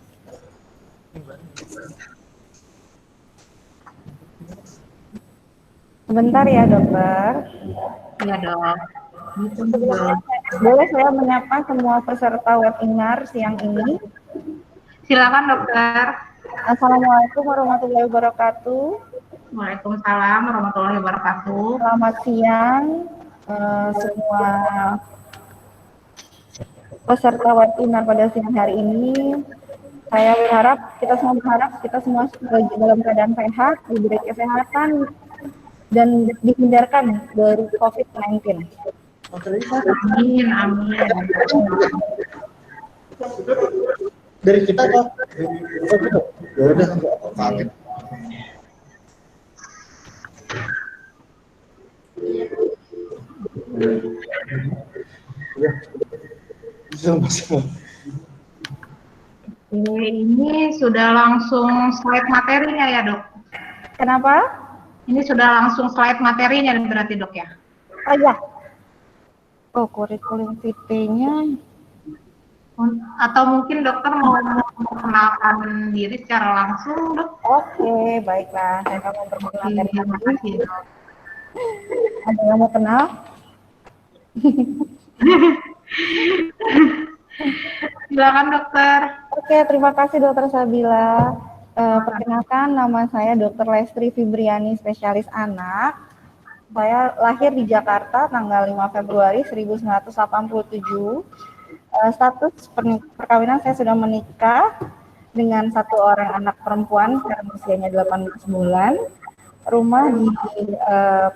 Sebentar ya dokter. Iya dok. Boleh saya menyapa semua peserta webinar siang ini? Silakan dokter. Assalamualaikum warahmatullahi wabarakatuh. Waalaikumsalam warahmatullahi wabarakatuh. Selamat siang semua peserta webinar pada siang hari ini. Saya berharap kita semua dalam keadaan sehat, diberi kesehatan dan dihindarkan dari COVID-19. Amin, amin. Dari kita kok. Ya udah, kaget. Ya. Sama-sama. Ini sudah langsung slide materinya ya dok? Kenapa? Ini sudah langsung slide materinya berarti dok ya? Oh iya. Oh, kurikulum VT-nya. Atau mungkin dokter mau memperkenalkan diri secara langsung dok? Oke, baiklah. Saya akan memperkenalkan Terima kasih diri. dok. Ada yang mau kenal? Silakan dokter. Oke, terima kasih Dokter Sabila. Perkenalkan, nama saya Dr. Lestri Fibriani, spesialis anak. Saya lahir di Jakarta tanggal 5 Februari 1987. Status perkawinan saya sudah menikah dengan satu orang anak perempuan sekarang usianya 18 bulan. rumah di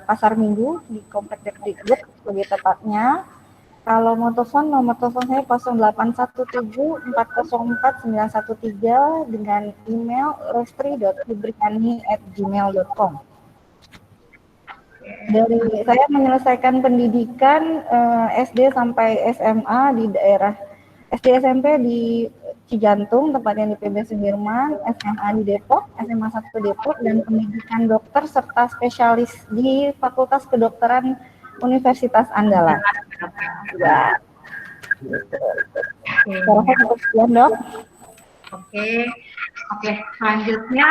Pasar Minggu di Komplek Dekdikbud lebih tepatnya. Kalau mau telepon, nomor telepon saya 0817 404 913 dengan email lestri.fibriani@gmail.com. Saya menyelesaikan pendidikan SD sampai SMA di daerah SD SMP di Cijantung, tepatnya di PB Sudirman, SMA di Depok, SMA 1 Depok, dan pendidikan dokter serta spesialis di Fakultas Kedokteran Universitas Andalas. Ya. Saya cukup sekian, Dok. Oke. Selanjutnya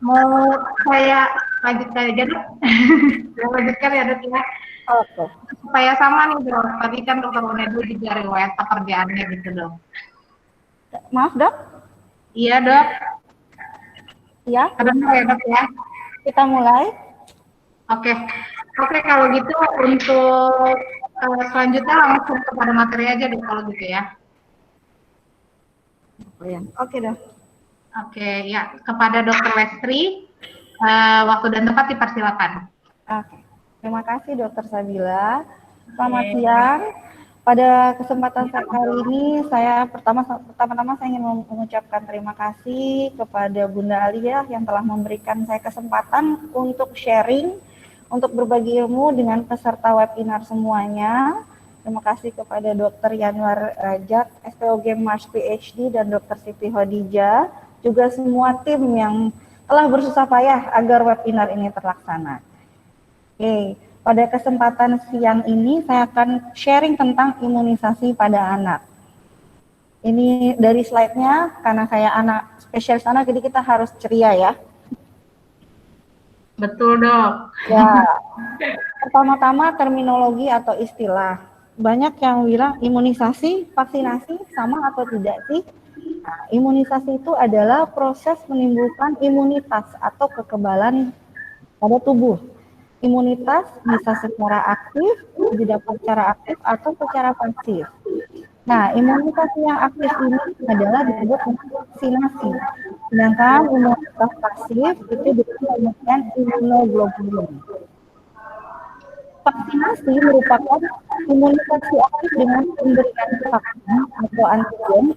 mau saya lanjutkan aja, Dok. Saya lanjutkan ya, Dok ya. Oke. Supaya sama nih, Dok. Tadi kan Dokter Unedo juga riwayat pekerjaannya gitu, Dok. Maaf, Dok. Iya, Dok. Ya. Kedengar ya, Dok ya. Kita mulai. Oke, kalau gitu untuk selanjutnya langsung kepada materi aja deh kalau gitu ya. Oke, Dok. Oke, ya kepada Dokter Lestri, waktu dan tempat dipersilakan. Oke. Terima kasih Dokter Sabila. Selamat siang. Pada kesempatan saya kali ini, saya pertama-tama saya ingin mengucapkan terima kasih kepada Bunda Alia yang telah memberikan saya kesempatan untuk sharing, untuk berbagi ilmu dengan peserta webinar semuanya. Terima kasih kepada Dr. Yanwar Rajat, SPOG Mars PhD, dan Dr. Siti Hodijah, juga semua tim yang telah bersusah payah agar webinar ini terlaksana. Oke. Pada kesempatan siang ini saya akan sharing tentang imunisasi pada anak. Ini dari slide-nya, karena saya anak spesialis anak, jadi kita harus ceria ya. Betul, Dok. Ya, pertama-tama terminologi atau istilah. Banyak yang bilang imunisasi, vaksinasi sama atau tidak sih? Nah, imunisasi itu adalah proses menimbulkan imunitas atau kekebalan pada tubuh. Imunitas bisa secara aktif, didapat secara aktif atau secara pasif. Nah, imunitas yang aktif ini adalah disebut vaksinasi. Sedangkan imunitas pasif itu disebut imunoglobulin. Vaksinasi merupakan imunisasi aktif dengan pemberian vaksin atau antigen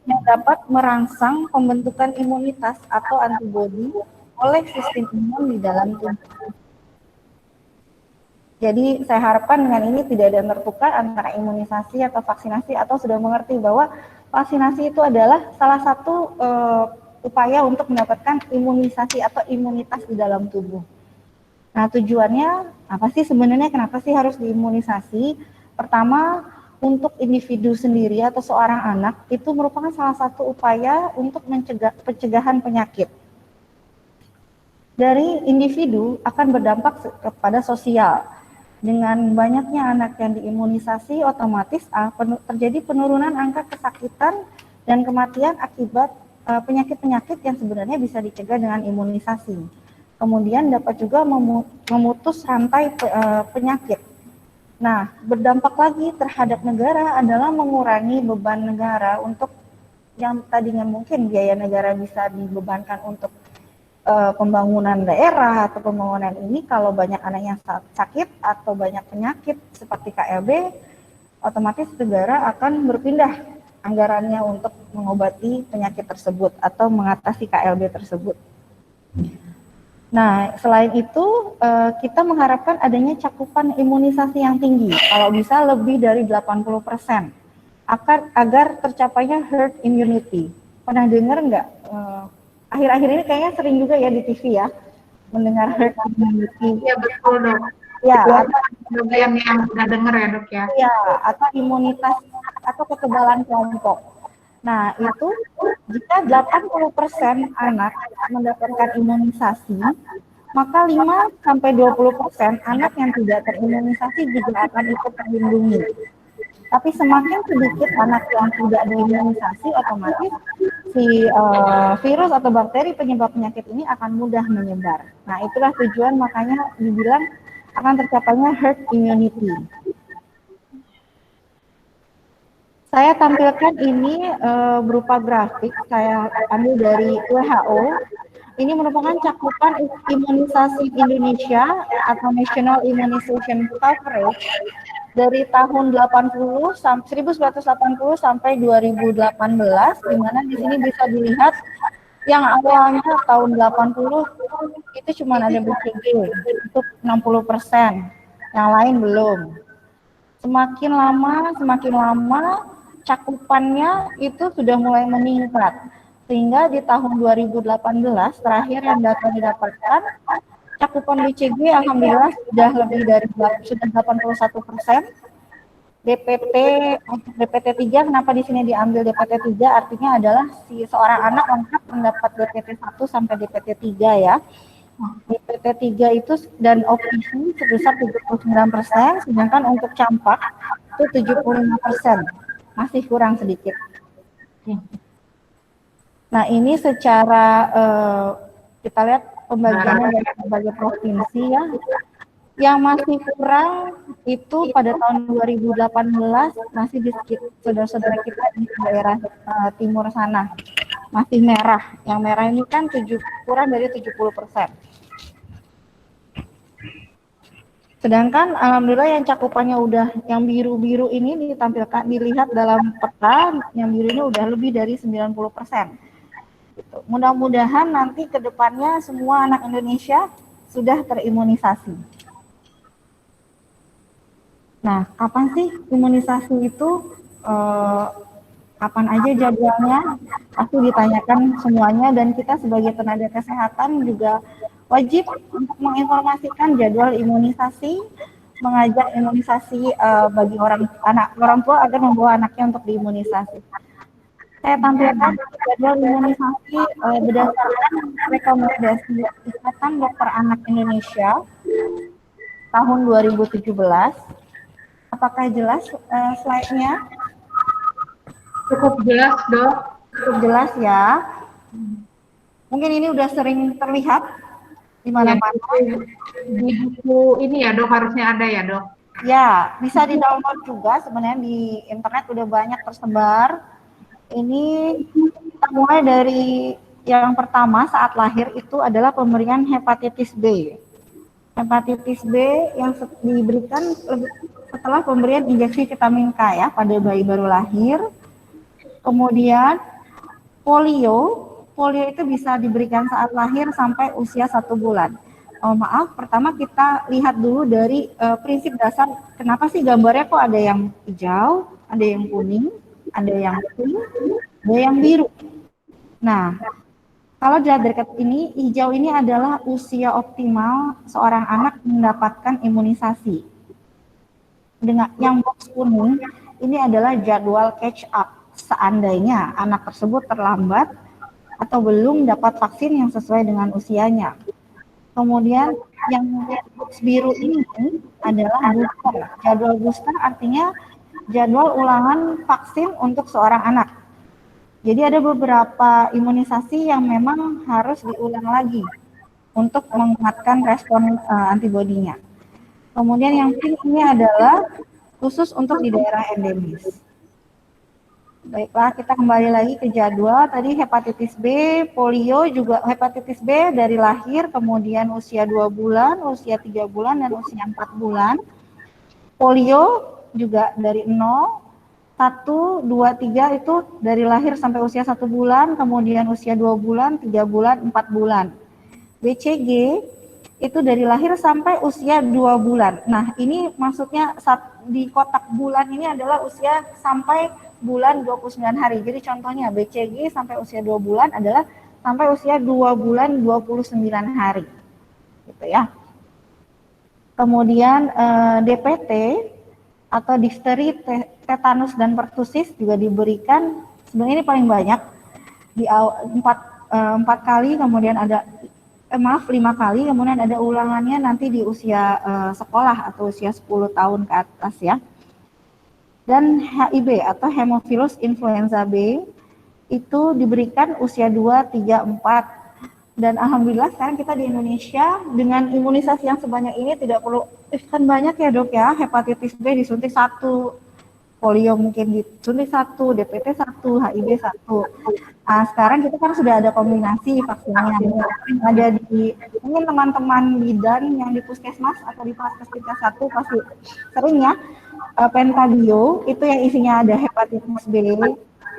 yang dapat merangsang pembentukan imunitas atau antibodi oleh sistem imun di dalam tubuh. Jadi saya harapkan dengan ini tidak ada yang tertukar antara imunisasi atau vaksinasi, atau sudah mengerti bahwa vaksinasi itu adalah salah satu upaya untuk mendapatkan imunisasi atau imunitas di dalam tubuh. Nah, tujuannya apa sih sebenarnya, kenapa sih harus diimunisasi? Pertama, untuk individu sendiri atau seorang anak itu merupakan salah satu upaya untuk pencegahan penyakit. Dari individu akan berdampak kepada sosial. Dengan banyaknya anak yang diimunisasi, otomatis terjadi penurunan angka kesakitan dan kematian akibat penyakit-penyakit yang sebenarnya bisa dicegah dengan imunisasi. Kemudian dapat juga memutus rantai penyakit. Nah, berdampak lagi terhadap negara adalah mengurangi beban negara untuk yang tadinya mungkin biaya negara bisa dibebankan untuk pembangunan daerah atau pembangunan ini, kalau banyak anak yang sakit atau banyak penyakit seperti KLB, otomatis negara akan berpindah anggarannya untuk mengobati penyakit tersebut atau mengatasi KLB tersebut. Nah, selain itu kita mengharapkan adanya cakupan imunisasi yang tinggi, kalau bisa lebih dari 80%, agar tercapainya herd immunity. Pernah dengar nggak? Akhir-akhir ini kayaknya sering juga ya di TV ya, mendengar herd immunity. Iya, betul, Dok. Ya, atau yang sudah dengar ya, Dok ya. Ya, atau imunitas atau kekebalan kelompok. Nah, itu jika 80% anak mendapatkan imunisasi, maka 5-20% anak yang tidak terimunisasi juga akan ikut terlindungi. Tapi semakin sedikit anak yang tidak diimunisasi, otomatis si virus atau bakteri penyebab penyakit ini akan mudah menyebar. Nah, itulah tujuan, makanya dibilang akan tercapainya herd immunity. Saya tampilkan ini berupa grafik, saya ambil dari WHO. ini merupakan cakupan imunisasi Indonesia atau National Immunization Coverage dari tahun 1980 sampai 2018, di mana di sini bisa dilihat yang awalnya tahun 80 itu cuma ada BCG untuk 60%, yang lain belum. Semakin lama cakupannya itu sudah mulai meningkat. Sehingga di tahun 2018 terakhir yang data didapatkan, cakupan BCG alhamdulillah sudah lebih dari 81%. DPT untuk DPT 3, kenapa di sini diambil DPT 3? Artinya adalah si seorang anak lengkap mendapat DPT 1 sampai DPT 3 ya. DPT 3 itu dan OPC sebesar 79%, sedangkan untuk campak itu 75%, masih kurang sedikit. Nah ini secara kita lihat pembagiannya dari berbagai provinsi ya. Yang masih kurang itu pada tahun 2018 masih di saudara-saudara kita di daerah timur sana. Masih merah. Yang merah ini kan kurang dari 70%. Sedangkan alhamdulillah yang cakupannya udah, yang biru-biru ini dilihat dalam peta, yang biru ini udah lebih dari 90%. Gitu. Mudah-mudahan nanti ke depannya semua anak Indonesia sudah terimunisasi. Nah, kapan sih imunisasi itu? Kapan aja jadwalnya? Pasti ditanyakan semuanya, dan kita sebagai tenaga kesehatan juga wajib untuk menginformasikan jadwal imunisasi, mengajak imunisasi bagi orang tua agar membawa anaknya untuk diimunisasi. Saya tampilkan jadwal imunisasi berdasarkan rekomendasi Ikatan Dokter Anak Indonesia tahun 2017. Apakah jelas slide-nya? Cukup jelas, Dok. Cukup jelas ya. Mungkin ini udah sering terlihat di mana-mana. Di buku ini ya, Dok, harusnya ada ya, Dok? Ya, bisa di-download juga. Sebenarnya di internet udah banyak tersebar. Ini kita mulai dari yang pertama saat lahir itu adalah pemberian hepatitis B. Hepatitis B yang diberikan setelah pemberian injeksi vitamin K ya pada bayi baru lahir. Kemudian polio itu bisa diberikan saat lahir sampai usia 1 bulan. Pertama kita lihat dulu dari prinsip dasar, kenapa sih gambarnya kok ada yang hijau, ada yang kuning, ada yang pink, ada yang biru. Nah, kalau dilihat dari ini, hijau ini adalah usia optimal seorang anak mendapatkan imunisasi. Dengan yang box kuning, ini adalah jadwal catch up seandainya anak tersebut terlambat atau belum dapat vaksin yang sesuai dengan usianya. Kemudian yang box biru ini adalah booster. Jadwal booster artinya jadwal ulangan vaksin untuk seorang anak. Jadi ada beberapa imunisasi yang memang harus diulang lagi untuk menguatkan respon antibodinya. Kemudian yang pink ini adalah khusus untuk di daerah endemis. Baiklah, kita kembali lagi ke jadwal. Tadi hepatitis B, polio juga hepatitis B dari lahir, kemudian usia 2 bulan, usia 3 bulan, dan usia 4 bulan. Polio juga dari 0, 1, 2, 3 itu dari lahir sampai usia 1 bulan, kemudian usia 2 bulan, 3 bulan, 4 bulan. BCG itu dari lahir sampai usia 2 bulan. Nah, ini maksudnya di kotak bulan ini adalah usia sampai bulan 29 hari. Jadi contohnya BCG sampai usia 2 bulan adalah sampai usia 2 bulan 29 hari. Gitu ya. Kemudian DPT atau difteri, tetanus, dan pertusis juga diberikan. Sebenarnya ini paling banyak di 4 kali, kemudian ada 5 kali, kemudian ada ulangannya nanti di usia sekolah atau usia 10 tahun ke atas ya. Dan HIB atau Haemophilus influenza B itu diberikan usia 2, 3, 4. Dan alhamdulillah sekarang kita di Indonesia dengan imunisasi yang sebanyak ini tidak perlu, kan banyak ya dok ya, hepatitis B disuntik 1, polio mungkin disuntik 1, DPT 1, HIV 1. Nah, sekarang kita kan sudah ada kombinasi vaksinnya. Ada di mungkin teman-teman bidan yang di puskesmas atau di vaskes tingkat 1 pasti sering ya, Pentabio itu yang isinya ada hepatitis B,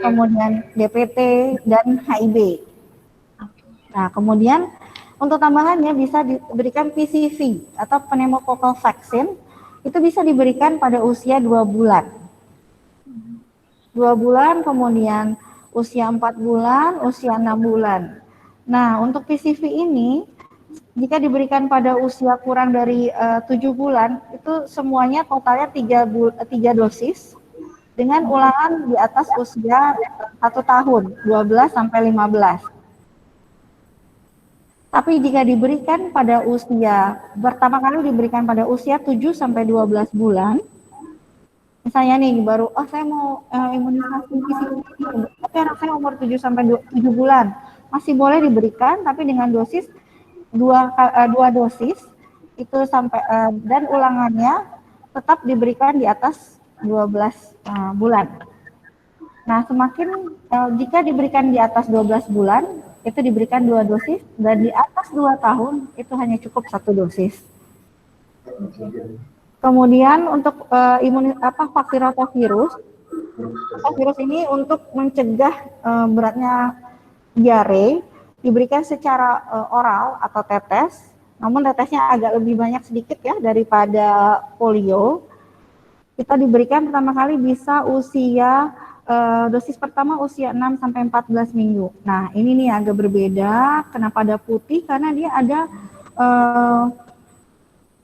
kemudian DPT dan HIV. Nah, kemudian untuk tambahannya bisa diberikan PCV atau pneumococcal vaccine, itu bisa diberikan pada usia 2 bulan. 2 bulan, kemudian usia 4 bulan, usia 6 bulan. Nah, untuk PCV ini, jika diberikan pada usia kurang dari 7 bulan, itu semuanya totalnya 3 dosis, dengan ulangan di atas usia 1 tahun, 12 sampai 15. Tapi jika diberikan pada usia, pertama kali diberikan pada usia 7 sampai 12 bulan, misalnya nih baru, saya mau imunisasi PCV, tapi anak saya umur 7 sampai 7 bulan, masih boleh diberikan, tapi dengan dosis 2 dosis, itu sampai dan ulangannya tetap diberikan di atas 12 bulan. Nah, semakin jika diberikan di atas 12 bulan, itu diberikan 2 dosis, dan di atas 2 tahun itu hanya cukup 1 dosis. Kemudian untuk vaksin rotavirus ini untuk mencegah beratnya diare, diberikan secara oral atau tetes, namun tetesnya agak lebih banyak sedikit ya daripada polio. Kita diberikan pertama kali bisa usia dosis pertama usia 6 sampai 14 minggu. Nah, ini nih agak berbeda. Kenapa ada putih? Karena dia ada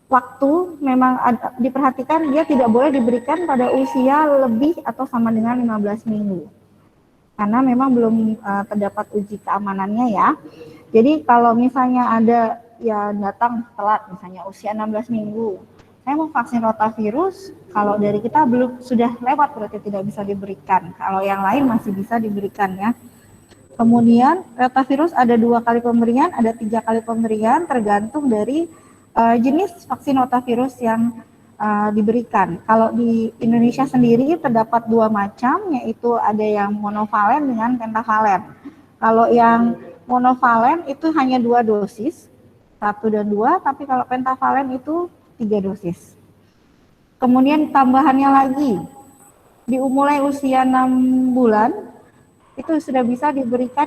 waktu, memang diperhatikan dia tidak boleh diberikan pada usia lebih atau sama dengan 15 minggu. Karena memang belum terdapat uji keamanannya ya. Jadi kalau misalnya ada yang datang telat, misalnya usia 16 minggu, saya mau vaksin rotavirus, kalau dari kita sudah lewat berarti tidak bisa diberikan. Kalau yang lain masih bisa diberikan ya. Kemudian rotavirus ada 2 kali pemberian, ada 3 kali pemberian, tergantung dari jenis vaksin rotavirus yang diberikan. Kalau di Indonesia sendiri terdapat 2 macam, yaitu ada yang monovalen dengan pentavalen. Kalau yang monovalen itu hanya 2 dosis, 1 dan 2, tapi kalau pentavalen itu 3 dosis. Kemudian tambahannya lagi, mulai usia 6 bulan, itu sudah bisa diberikan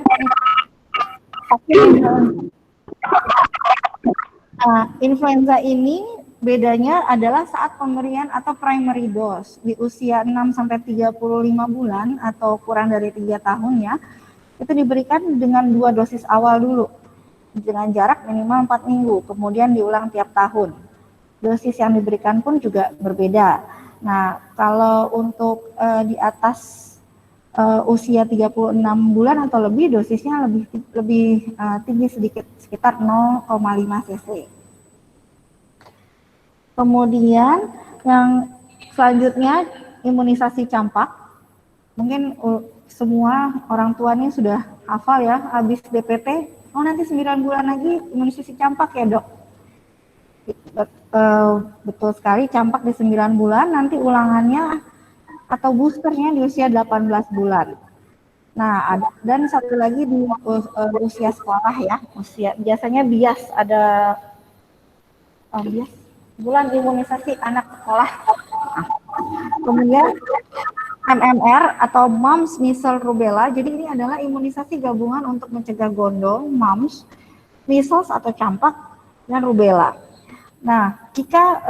vaksin influenza ini bedanya adalah saat pemberian atau primary dose di usia 6 sampai 35 bulan atau kurang dari 3 tahun ya, itu diberikan dengan 2 dosis awal dulu dengan jarak minimal 4 minggu, kemudian diulang tiap tahun. Dosis yang diberikan pun juga berbeda. Nah, kalau untuk di atas usia 36 bulan atau lebih, dosisnya lebih tinggi sedikit, sekitar 0,5 cc. Kemudian yang selanjutnya imunisasi campak. Mungkin semua orang tua ini sudah hafal ya, habis DPT, nanti 9 bulan lagi imunisasi campak ya dok. Betul sekali, campak di 9 bulan, nanti ulangannya atau boosternya di usia 18 bulan. Nah, dan satu lagi di usia sekolah ya, biasanya bias ada bias bulan imunisasi anak sekolah. Nah, kemudian MMR atau mumps, measles, rubella. Jadi ini adalah imunisasi gabungan untuk mencegah gondong, mumps, measles atau campak, dan rubella. Nah, jika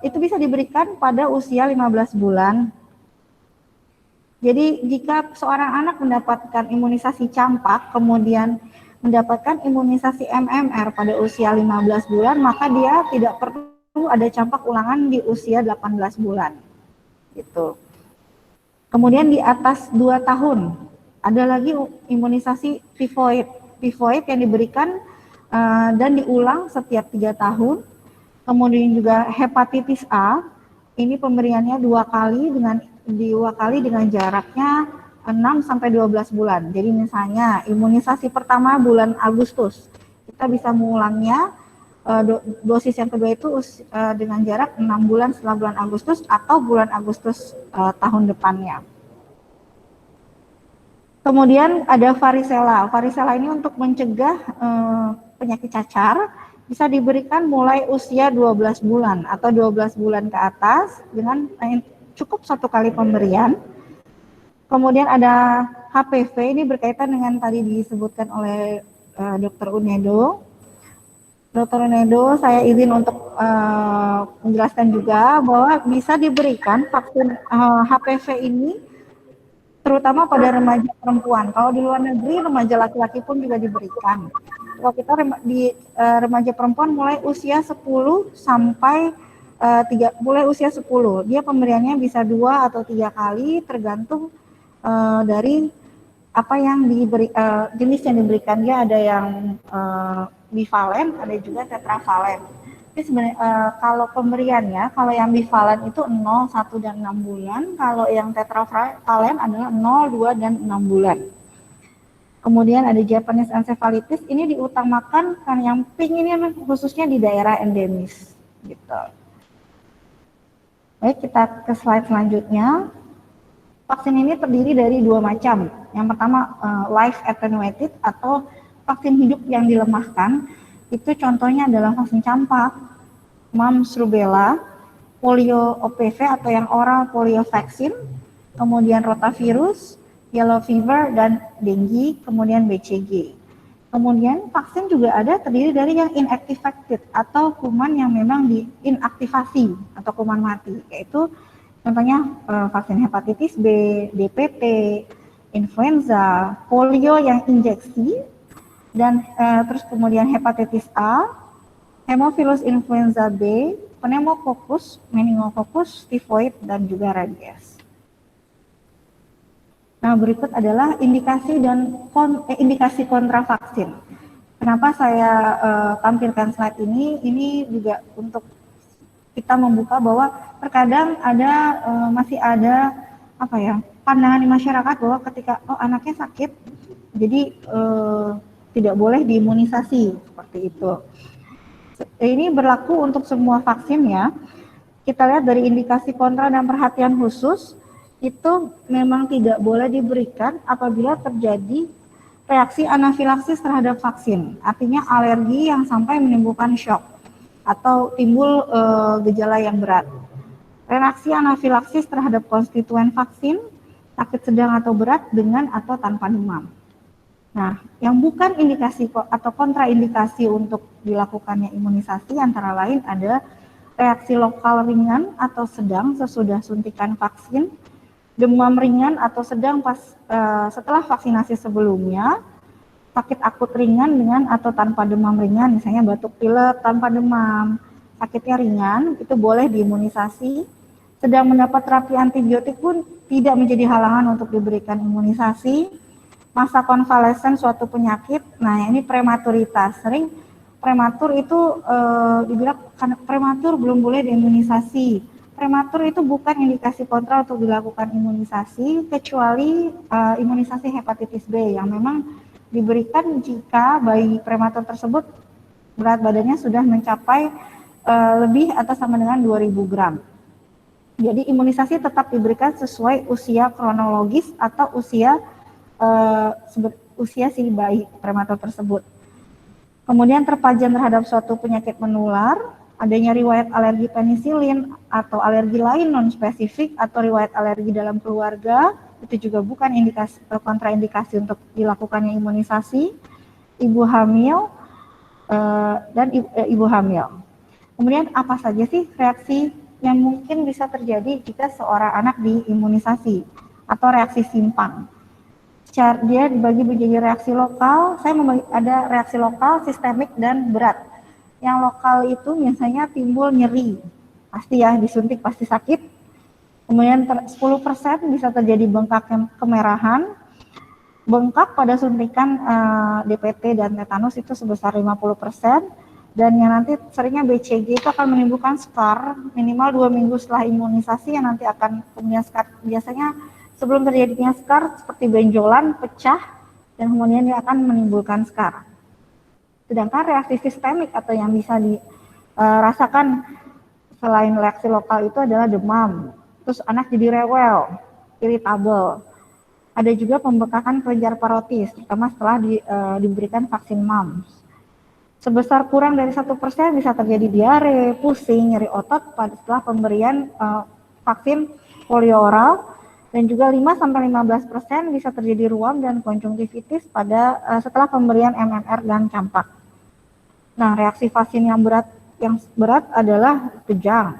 itu bisa diberikan pada usia 15 bulan. Jadi jika seorang anak mendapatkan imunisasi campak, kemudian mendapatkan imunisasi MMR pada usia 15 bulan, maka dia tidak perlu ada campak ulangan di usia 18 bulan. Gitu. Kemudian di atas 2 tahun, ada lagi imunisasi tifoid. Tifoid yang diberikan dan diulang setiap 3 tahun. Kemudian juga hepatitis A, ini pemberiannya 2 kali dengan jaraknya 6 sampai 12 bulan. Jadi misalnya imunisasi pertama bulan Agustus, kita bisa mengulangnya dosis yang kedua itu dengan jarak 6 bulan setelah bulan Agustus atau bulan Agustus tahun depannya. Kemudian ada varicella. Varicella ini untuk mencegah penyakit cacar bisa diberikan mulai usia 12 bulan atau 12 bulan ke atas dengan cukup 1 kali pemberian. Kemudian ada HPV, ini berkaitan dengan tadi disebutkan oleh Dr. Unedo. Dr. Unedo, saya izin untuk menjelaskan juga bahwa bisa diberikan vaksin HPV ini terutama pada remaja perempuan. Kalau di luar negeri remaja laki-laki pun juga diberikan. Kalau kita di remaja perempuan mulai usia 10 sampai mulai usia 10. Dia pemberiannya bisa 2 atau 3 kali tergantung dari apa yang diberi jenis yang diberikan. Dia ada yang bivalen, ada juga tetravalen. Tapi sebenarnya kalau pemberiannya, kalau yang bivalen itu 0, 1 dan 6 bulan, kalau yang tetravalen adalah 0, 2 dan 6 bulan. Kemudian ada Japanese encephalitis, ini diutamakan kan yang pink ini khususnya di daerah endemis gitu. Baik, kita ke slide selanjutnya. Vaksin ini terdiri dari 2 macam. Yang pertama live attenuated atau vaksin hidup yang dilemahkan. Itu contohnya adalah vaksin campak, mumps rubella, polio OPV atau yang oral polio vaksin, kemudian rotavirus, yellow fever dan dengue, kemudian BCG. Kemudian vaksin juga ada terdiri dari yang inactivated atau kuman yang memang diinaktivasi atau kuman mati, yaitu contohnya vaksin hepatitis B, DPT, influenza, polio yang injeksi, dan terus kemudian hepatitis A, hemophilus influenza B, pneumococcus, meningococcus, tifoid, dan juga rabies. Nah, berikut adalah indikasi dan indikasi kontra vaksin. Kenapa saya tampilkan slide ini? Ini juga untuk kita membuka bahwa terkadang ada masih ada pandangan di masyarakat bahwa ketika anaknya sakit, jadi tidak boleh diimunisasi seperti itu. Ini berlaku untuk semua vaksin ya. Kita lihat dari indikasi kontra dan perhatian khusus itu memang tidak boleh diberikan apabila terjadi reaksi anafilaksis terhadap vaksin. Artinya alergi yang sampai menimbulkan shock atau timbul gejala yang berat. Reaksi anafilaksis terhadap konstituen vaksin, sakit sedang atau berat dengan atau tanpa demam. Nah, yang bukan indikasi atau kontraindikasi untuk dilakukannya imunisasi antara lain ada reaksi lokal ringan atau sedang sesudah suntikan vaksin, demam ringan atau sedang setelah vaksinasi sebelumnya, sakit akut ringan dengan atau tanpa demam ringan, misalnya batuk pilek tanpa demam, sakitnya ringan, itu boleh diimunisasi. Sedang mendapat terapi antibiotik pun tidak menjadi halangan untuk diberikan imunisasi. Masa konvalesen suatu penyakit, nah ini prematuritas. Sering prematur itu dibilang karena prematur belum boleh diimunisasi. Prematur itu bukan indikasi kontra untuk dilakukan imunisasi, kecuali imunisasi hepatitis B yang memang diberikan jika bayi prematur tersebut berat badannya sudah mencapai lebih atau sama dengan 2000 gram. Jadi imunisasi tetap diberikan sesuai usia kronologis atau usia si bayi prematur tersebut. Kemudian terpajan terhadap suatu penyakit menular, adanya riwayat alergi penisilin atau alergi lain non-spesifik atau riwayat alergi dalam keluarga, itu juga bukan indikasi kontraindikasi untuk dilakukannya imunisasi. Ibu hamil dan ibu hamil. Kemudian apa saja sih reaksi yang mungkin bisa terjadi jika seorang anak diimunisasi atau reaksi simpang? Dia dibagi menjadi reaksi lokal, ada reaksi lokal, sistemik, dan berat. Yang lokal itu biasanya timbul nyeri, pasti ya, disuntik pasti sakit. Kemudian 10% bisa terjadi bengkak kemerahan. Bengkak pada suntikan DPT dan tetanus itu sebesar 50%. Dan yang nanti seringnya BCG itu akan menimbulkan scar minimal 2 minggu setelah imunisasi yang nanti akan punya scar. Biasanya sebelum terjadinya scar seperti benjolan, pecah, dan kemudian dia akan menimbulkan scar. Sedangkan reaksi sistemik atau yang bisa dirasakan selain reaksi lokal itu adalah demam, terus anak jadi rewel, irritable. Ada juga pembekakan kelenjar parotis, terutama setelah diberikan vaksin MUMS. Sebesar kurang dari 1% bisa terjadi diare, pusing, nyeri otot setelah pemberian vaksin polio oral, dan juga 5-15% bisa terjadi ruam dan konjungtivitis setelah pemberian MMR dan campak. Nah, reaksi vaksin yang berat adalah kejang,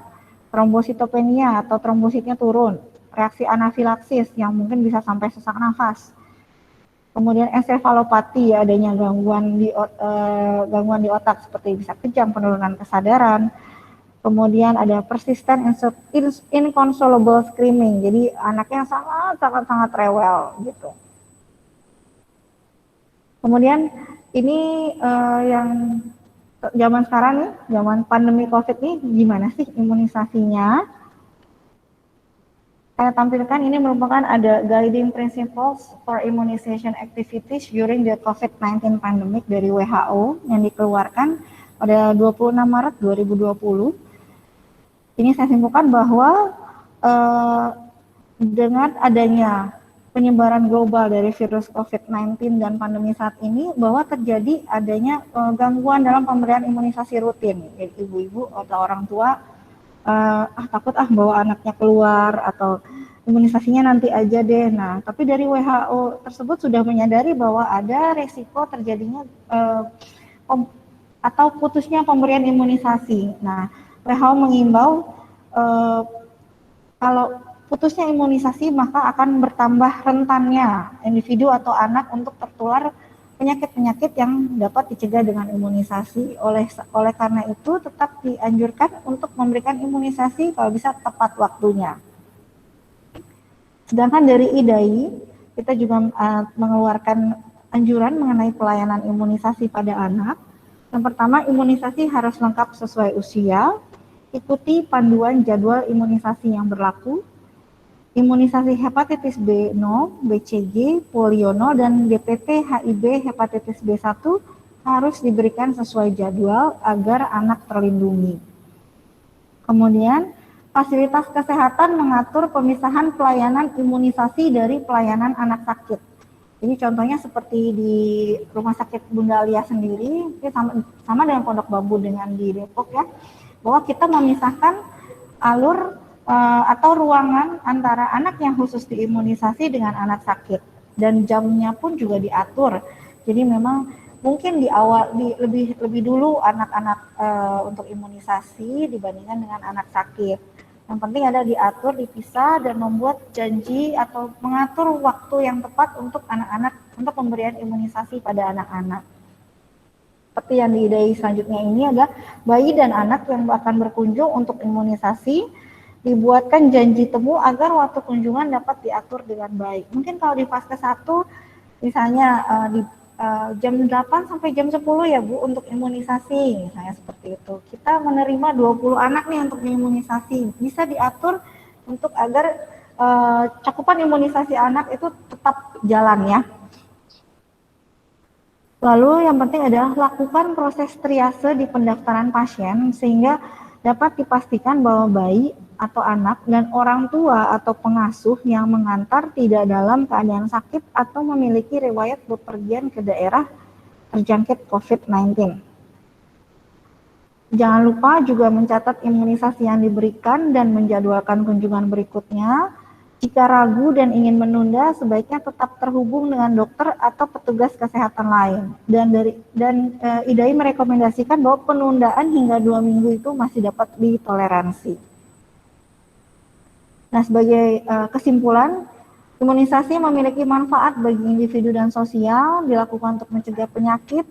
trombositopenia atau trombositnya turun, reaksi anafilaksis yang mungkin bisa sampai sesak nafas. Kemudian ensefalopati, adanya gangguan di otak seperti bisa kejang, penurunan kesadaran. Kemudian ada persistent inconsolable screaming, jadi anaknya sangat rewel gitu. Kemudian ini yang zaman sekarang nih, zaman pandemi COVID nih, gimana sih imunisasinya? Saya tampilkan ini merupakan ada guiding principles for immunization activities during the COVID-19 pandemic dari WHO yang dikeluarkan pada 26 Maret 2020. Ini saya simpulkan bahwa dengan adanya penyebaran global dari virus COVID-19 dan pandemi saat ini, bahwa terjadi adanya gangguan dalam pemberian imunisasi rutin. Jadi ibu-ibu atau orang tua takut bawa anaknya keluar atau imunisasinya nanti aja deh. Nah, tapi dari WHO tersebut sudah menyadari bahwa ada resiko terjadinya atau putusnya pemberian imunisasi. Nah, WHO mengimbau kalau putusnya imunisasi maka akan bertambah rentannya individu atau anak untuk tertular penyakit-penyakit yang dapat dicegah dengan imunisasi. Oleh karena itu tetap dianjurkan untuk memberikan imunisasi kalau bisa tepat waktunya. Sedangkan dari IDAI kita juga mengeluarkan anjuran mengenai pelayanan imunisasi pada anak. Yang pertama, imunisasi harus lengkap sesuai usia, ikuti panduan jadwal imunisasi yang berlaku. Imunisasi hepatitis B0, BCG, polio 0, dan DPT, HIV, hepatitis B1 harus diberikan sesuai jadwal agar anak terlindungi. Kemudian, fasilitas kesehatan mengatur pemisahan pelayanan imunisasi dari pelayanan anak sakit. Jadi contohnya seperti di Rumah Sakit Bunda Alia sendiri, sama dengan Pondok Bambu dengan di Depok ya, bahwa kita memisahkan alur atau ruangan antara anak yang khusus diimunisasi dengan anak sakit, dan jamnya pun juga diatur. Jadi memang mungkin di awal lebih dulu anak-anak untuk imunisasi dibandingkan dengan anak sakit. Yang penting ada diatur, dipisah, dan membuat janji atau mengatur waktu yang tepat untuk anak-anak untuk pemberian imunisasi pada anak-anak. Seperti yang diidai selanjutnya ini adalah bayi dan anak yang akan berkunjung untuk imunisasi dibuatkan janji temu agar waktu kunjungan dapat diatur dengan baik. Mungkin kalau di fase 1 misalnya di jam 8 sampai jam 10 ya Bu untuk imunisasi, misalnya seperti itu. Kita menerima 20 anak nih untuk imunisasi. Bisa diatur untuk agar cakupan imunisasi anak itu tetap jalan ya. Lalu yang penting adalah lakukan proses triase di pendaftaran pasien sehingga dapat dipastikan bahwa bayi atau anak dan orang tua atau pengasuh yang mengantar tidak dalam keadaan sakit atau memiliki riwayat bepergian ke daerah terjangkit COVID-19. Jangan lupa juga mencatat imunisasi yang diberikan dan menjadwalkan kunjungan berikutnya. Jika ragu dan ingin menunda, sebaiknya tetap terhubung dengan dokter atau petugas kesehatan lain. Dan IDAI merekomendasikan bahwa penundaan hingga 2 minggu itu masih dapat ditoleransi. Nah, sebagai kesimpulan, imunisasi memiliki manfaat bagi individu dan sosial, dilakukan untuk mencegah penyakit,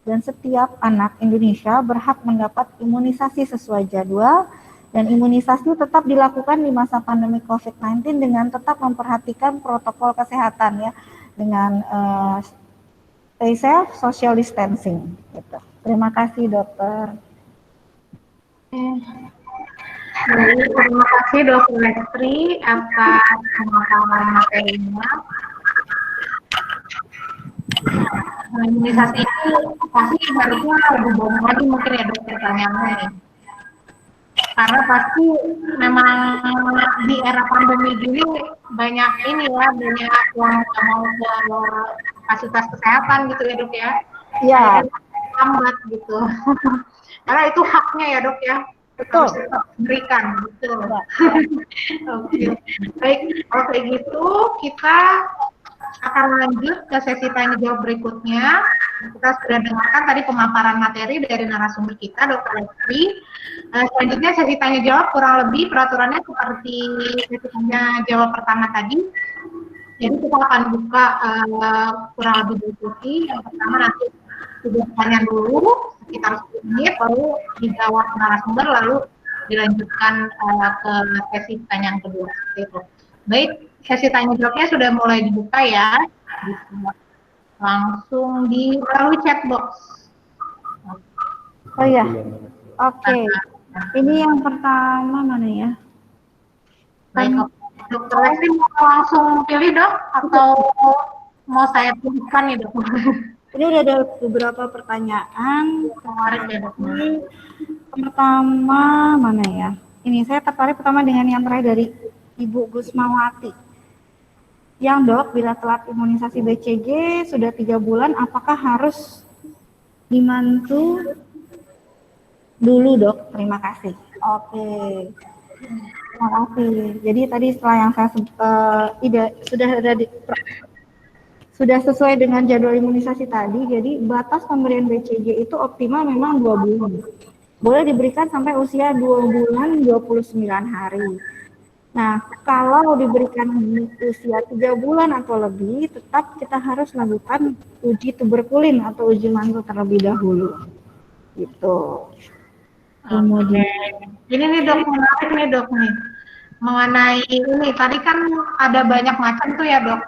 dan setiap anak Indonesia berhak mendapat imunisasi sesuai jadwal, dan imunisasi tetap dilakukan di masa pandemi COVID-19 dengan tetap memperhatikan protokol kesehatan ya, dengan stay safe, social distancing. Gitu. Terima kasih dokter. Baik, terima kasih Dr. Lestri atas pemaparan materinya. imunisasi itu pasti harusnya lebih banyak lagi mungkin ya dok pertanyaannya nih. Karena pasti memang di era pandemi gini banyak ini ya, banyak yang nggak mau ke fasilitas kesehatan gitu ya dok ya. Iya. Lambat gitu. Karena itu haknya ya dok ya. Betul. Harus tetap diberikan gitu. Ya. Oke. Baik, kalau kayak gitu kita akan lanjut ke sesi tanya jawab berikutnya. Kita sudah dengarkan tadi pemaparan materi dari narasumber kita, Dr. Lestri. Selanjutnya sesi tanya jawab kurang lebih peraturannya seperti sesi tanya jawab pertama tadi. Jadi kita akan buka kurang lebih 2 sesi. Yang pertama nanti sudah pertanyaan dulu sekitar 10 menit, lalu dijawab narasumber, lalu dilanjutkan ke sesi pertanyaan kedua. Seperti itu. Baik, sesi tanya jawabnya sudah mulai dibuka ya. Langsung di melalui chat box. Oh iya. Oke. Ini yang pertama mana ya? Baik, Dokter Lestri mau langsung pilih dok atau mau saya tuliskan nih dok? Ini udah ada beberapa pertanyaan. Kemarin ya dok. Pertama mana ya? Ini saya tertarik pertama dengan yang terakhir dari Ibu Gusmawati. Yang dok, bila telat imunisasi BCG sudah 3 bulan, apakah harus dimantu dulu dok? Terima kasih. Oke. Terima kasih. Jadi tadi setelah yang saya sudah sesuai dengan jadwal imunisasi tadi, jadi batas pemberian BCG itu optimal memang 2 bulan. Boleh diberikan sampai usia 2 bulan 29 hari. Nah, kalau diberikan di usia 3 bulan atau lebih, tetap kita harus lakukan uji tuberkulin atau uji mantu terlebih dahulu. Gitu. Kemudian, ini nih dok, menarik nih dok nih. Mengenai ini, tadi kan ada banyak macam tuh ya dok,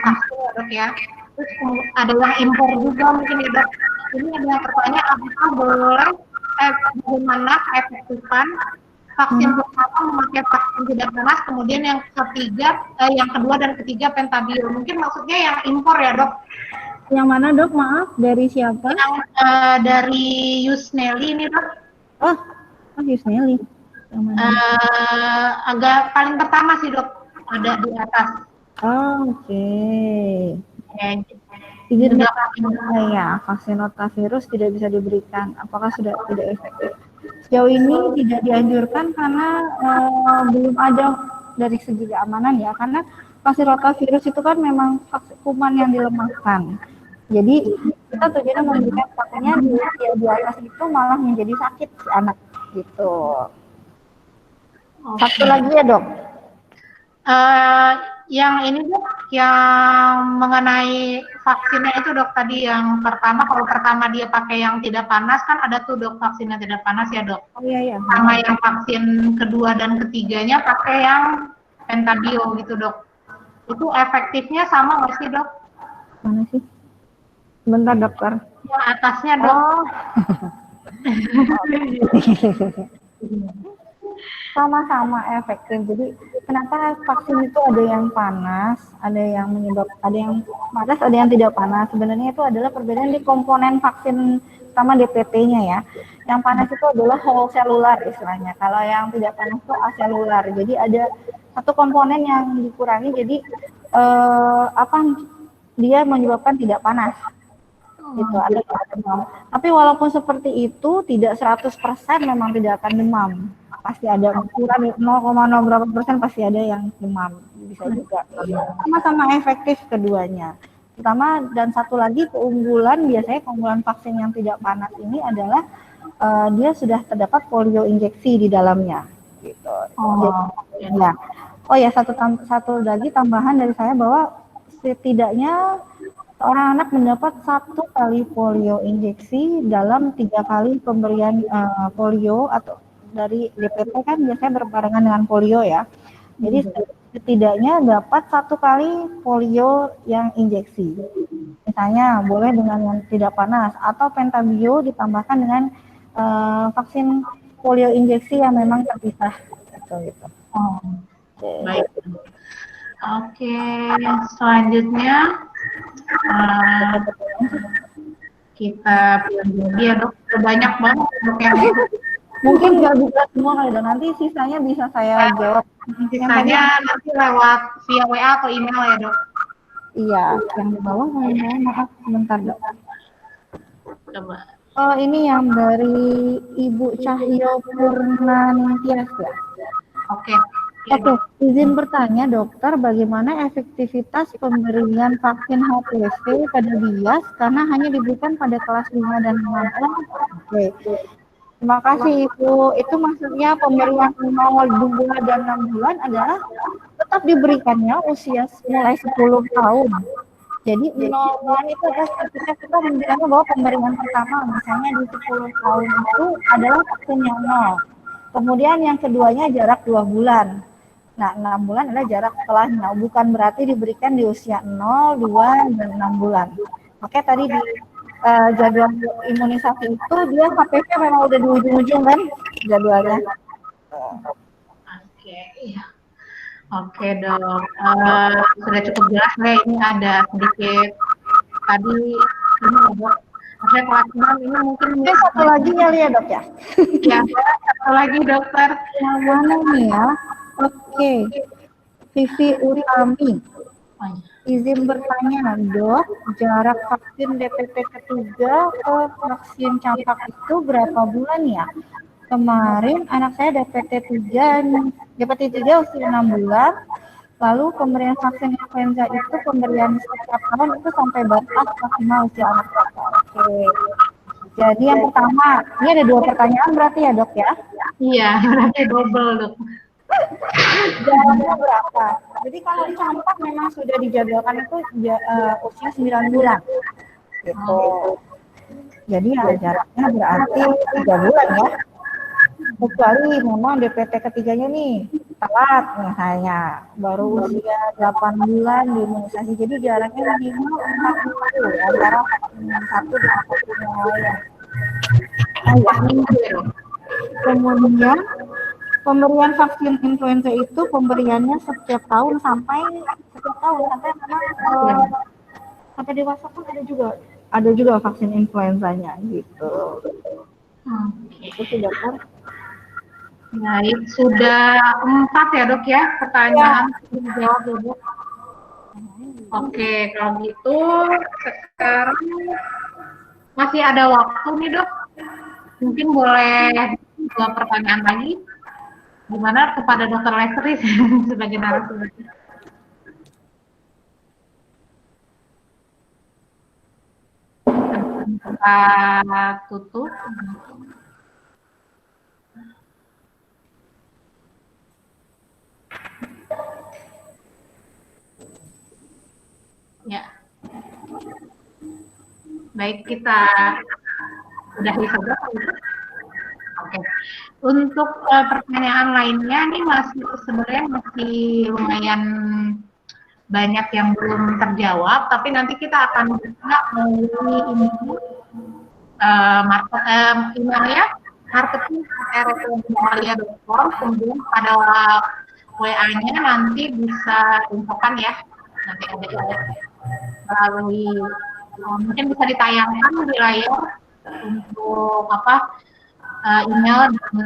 vaksin ya dok ya. Terus ada yang impor juga mungkin ya dok. Ini ada yang bertanya, apakah boleh, bagaimana keefektifan vaksin pertama memakai vaksin tidak panas, kemudian yang kedua dan ketiga pentabio. Mungkin maksudnya yang impor ya dok. Yang mana dok? Maaf, dari siapa? Yang dari Yusneli ini dok. Oh Yusneli. Yang mana? Agak paling pertama sih dok, ada di atas. Oh, oke. Jadi ya, vaksin rotavirus tidak bisa diberikan. Apakah sudah tidak efektif? Sejauh ini tidak dianjurkan karena belum ada dari segi keamanan ya, karena vaksin rotavirus itu kan memang vaksin kuman yang dilemahkan. Jadi kita tujuannya memberikan vaksinnya di atas itu malah menjadi sakit si anak gitu. Satu lagi ya dok. Yang ini dok, yang mengenai vaksinnya itu dok tadi yang pertama, kalau pertama dia pakai yang tidak panas kan ada tuh dok vaksin yang tidak panas ya dok. Oh iya. Sama yang vaksin kedua dan ketiganya pakai yang pentabio gitu dok. Itu efektifnya sama nggak sih dok? Mana sih? Bentar dokter. Yang atasnya dok. Sama-sama efektif. Jadi kenapa vaksin itu ada yang panas, ada yang panas, ada yang tidak panas. Sebenarnya itu adalah perbedaan di komponen vaksin sama DPT-nya ya. Yang panas itu adalah whole cellular istilahnya. Kalau yang tidak panas itu aselular. Jadi ada satu komponen yang dikurangi. Jadi dia menyebabkan tidak panas. Gitu, ada demam. Tapi walaupun seperti itu tidak 100% memang tidak akan demam. Pasti ada kurang 0,0 berapa persen pasti ada yang demam, bisa juga. Sama-sama efektif keduanya. Pertama dan satu lagi keunggulan vaksin yang tidak panas ini adalah dia sudah terdapat polio injeksi di dalamnya. Gitu. Satu lagi tambahan dari saya bahwa setidaknya seorang anak mendapat 1 kali polio injeksi dalam 3 kali pemberian polio atau dari DPT kan biasanya berbarengan dengan polio ya. Jadi setidaknya dapat 1 kali polio yang injeksi. Misalnya boleh dengan yang tidak panas atau pentabio ditambahkan dengan vaksin polio injeksi yang memang terpisah. Gitu. Baik. Oke, selanjutnya kita pilih dia dok. Banyak banget dok yang Mungkin nggak bisa semua kali dok. Nanti sisanya bisa saya jawab. Yang tadi, sisanya nanti lewat via WA atau email ya dok. iya, yang di bawah maaf sebentar dok. Coba. Oh, ini yang dari Ibu Cahyo Purnantiasa. Oke. Oke, izin bertanya dokter, bagaimana efektivitas pemberian vaksin HPV pada bias karena hanya diberikan pada kelas 5 dan 6? Oke, terima kasih Ibu. Itu maksudnya pemberian 0, 2, dan 6 bulan adalah tetap diberikannya usia mulai 10 tahun. Jadi 0 bulan itu adalah ketika kita menunjukkan bahwa pemberian pertama, misalnya di 10 tahun itu adalah vaksin yang 0. Kemudian yang keduanya jarak 2 bulan. Nah, 6 bulan adalah jarak setelahnya, bukan berarti diberikan di usia 0, 2, dan 6 bulan. Oke, tadi di jadwal imunisasi itu dia HPV memang udah di ujung-ujung kan jadwalnya. Oke, iya. Oke dok, sudah cukup jelas deh. Ini ada sedikit tadi ini ya dok. Maksudnya kelas 6 ini mungkin Satu lagi kali ya dok ya. ya satu lagi dokter. Yang mana nih ya? Oke, Vivi Utami. Izin bertanya dok, jarak vaksin DPT ketiga ke vaksin campak itu berapa bulan ya? Kemarin anak saya DPT 3 usia 6 bulan, lalu pemberian vaksin influenza itu pemberian setiap tahun itu sampai batas maksimal usia anak kita. Oke. Jadi yang pertama, ini ada 2 pertanyaan berarti ya dok ya? Iya, berarti double dok. Jaraknya berapa? Jadi kalau campak memang sudah dijadwalkan itu usia 9 bulan. Gitu. Jadi ya jaraknya berarti 3 bulan ya. Kecuali memang DPT ketiganya nih telat misalnya, baru usia 8 bulan di imunisasi. Jadi jaraknya minimal 4 minggu antara vaksin yang satu dengan vaksin yang lain. Kemudian pemberian vaksin influenza itu pemberiannya setiap tahun sampai memang sampai dewasa pun ada juga vaksin influenzanya gitu. Itu sih dokter. Baik, sudah 4 ya dok ya pertanyaan dijawab ya dok. Oke, kalau gitu sekarang masih ada waktu nih dok. Mungkin boleh 2 pertanyaan lagi. Gimana kepada Dokter Lestri sebagai narasumber? Kita tutup. Ya. Baik, kita udahi saja. Oke. Untuk pertanyaan lainnya ini sebenarnya masih lumayan banyak yang belum terjawab, tapi nanti kita akan buka melalui emailnya marketing@rtmalia.com, kemudian pada WA-nya nanti bisa infokan ya, nanti ada melalui mungkin bisa ditayangkan di layar untuk email dan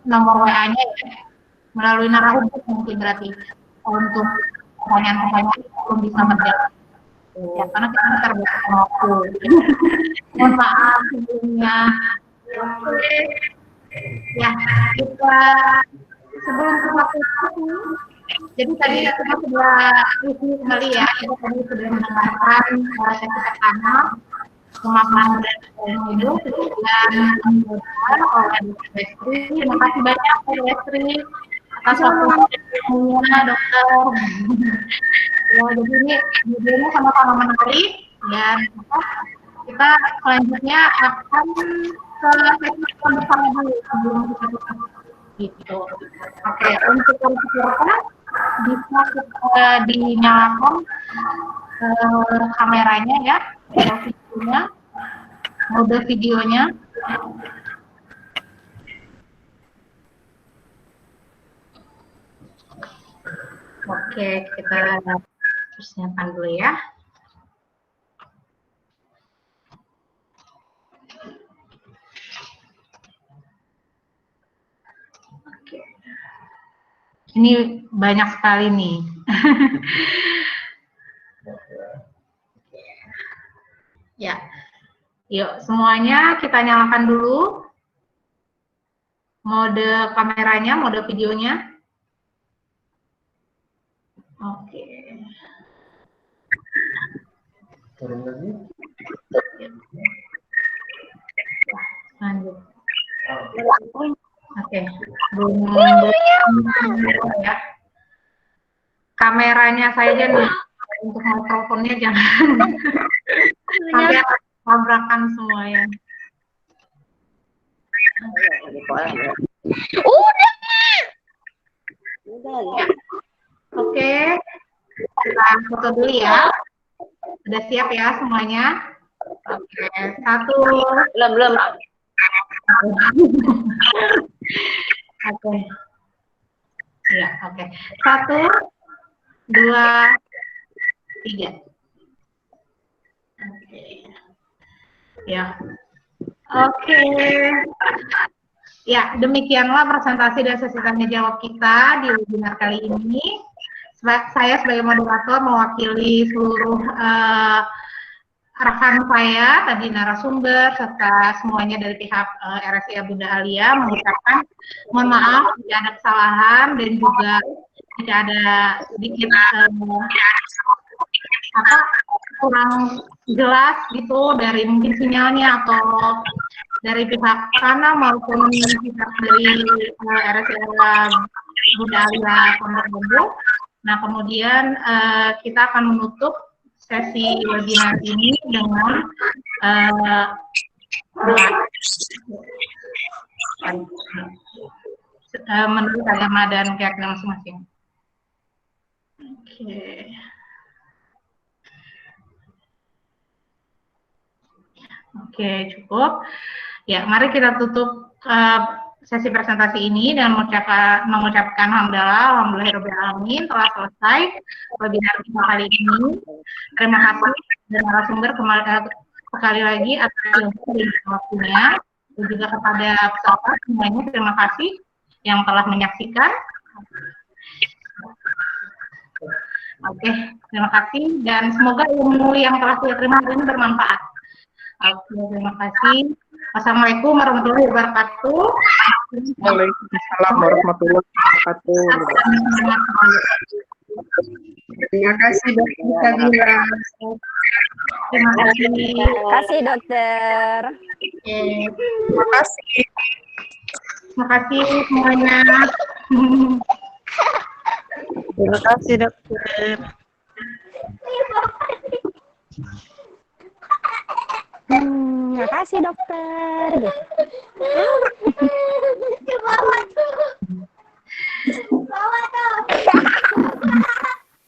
nomor WA-nya ya, melalui narasumber mungkin berarti untuk pertanyaan-pertanyaan belum bisa menjawab. Ya, karena kita terbatas waktu. Mohon maaf sebelumnya. Oke. Ya, kita sebelum kita tutup, jadi tadi kita sudah review kembali ya, kita tadi sudah mendengarkan sesi pertama pemaparan dari hidup dan oleh Dokter Lestri. Terima kasih banyak Dokter Lestri atas waktunya dokter. Ya, jadi ini videonya sama-sama menarik dan kita selanjutnya akan ke sesi bersama dulu sebelum kita tutup gitu. Oke, untuk peserta bisa kita dinyalakan kameranya ya, videonya, mode videonya. Oke, kita persiapan dulu ya. Ini banyak sekali nih. Ya, yuk semuanya kita nyalakan dulu mode kameranya, mode videonya. Oke. Turun lagi. Lanjut. Oke, ya. Kameranya saja nih, untuk mikrofonnya jangan sampai tabrakan semuanya. Oke, kita foto dulu ya. Sudah siap ya semuanya? Oke, satu. Belum. Oke. Ya, oke. 1, 2, 3. Oke. Ya. Oke. Ya, demikianlah presentasi dan sesi tanya jawab kita di webinar kali ini. Saya sebagai moderator mewakili seluruh rekan saya, tadi narasumber, serta semuanya dari pihak RSIA Bunda Alia mengucapkan mohon maaf jika ada kesalahan dan juga jika ada sedikit kurang jelas gitu dari mungkin sinyalnya atau dari pihak sana maupun pihak dari RSIA Bunda Alia Pondok Bambu. Nah, kemudian kita akan menutup sesi webinar ini dengan menurut agama dan keyakinan masing-masing. Oke, cukup. Ya, mari kita tutup sesi presentasi ini dengan mengucapkan alhamdulillahirabbil alamin telah selesai webinar kita kali ini. Terima kasih dan narasumber sekali lagi atas waktunya dan juga kepada peserta semuanya terima kasih yang telah menyaksikan. Oke, terima kasih dan semoga ilmu yang telah saya terima hari ini bermanfaat. Oke, terima kasih. Assalamualaikum warahmatullahi wabarakatuh. Waalaikumsalam warahmatullahi wabarakatuh. Terima kasih Dokter Sabila. Terima kasih. Terima kasih dokter. Terima kasih. Terima kasih semuanya. Terima kasih dokter. Terima kasih dokter.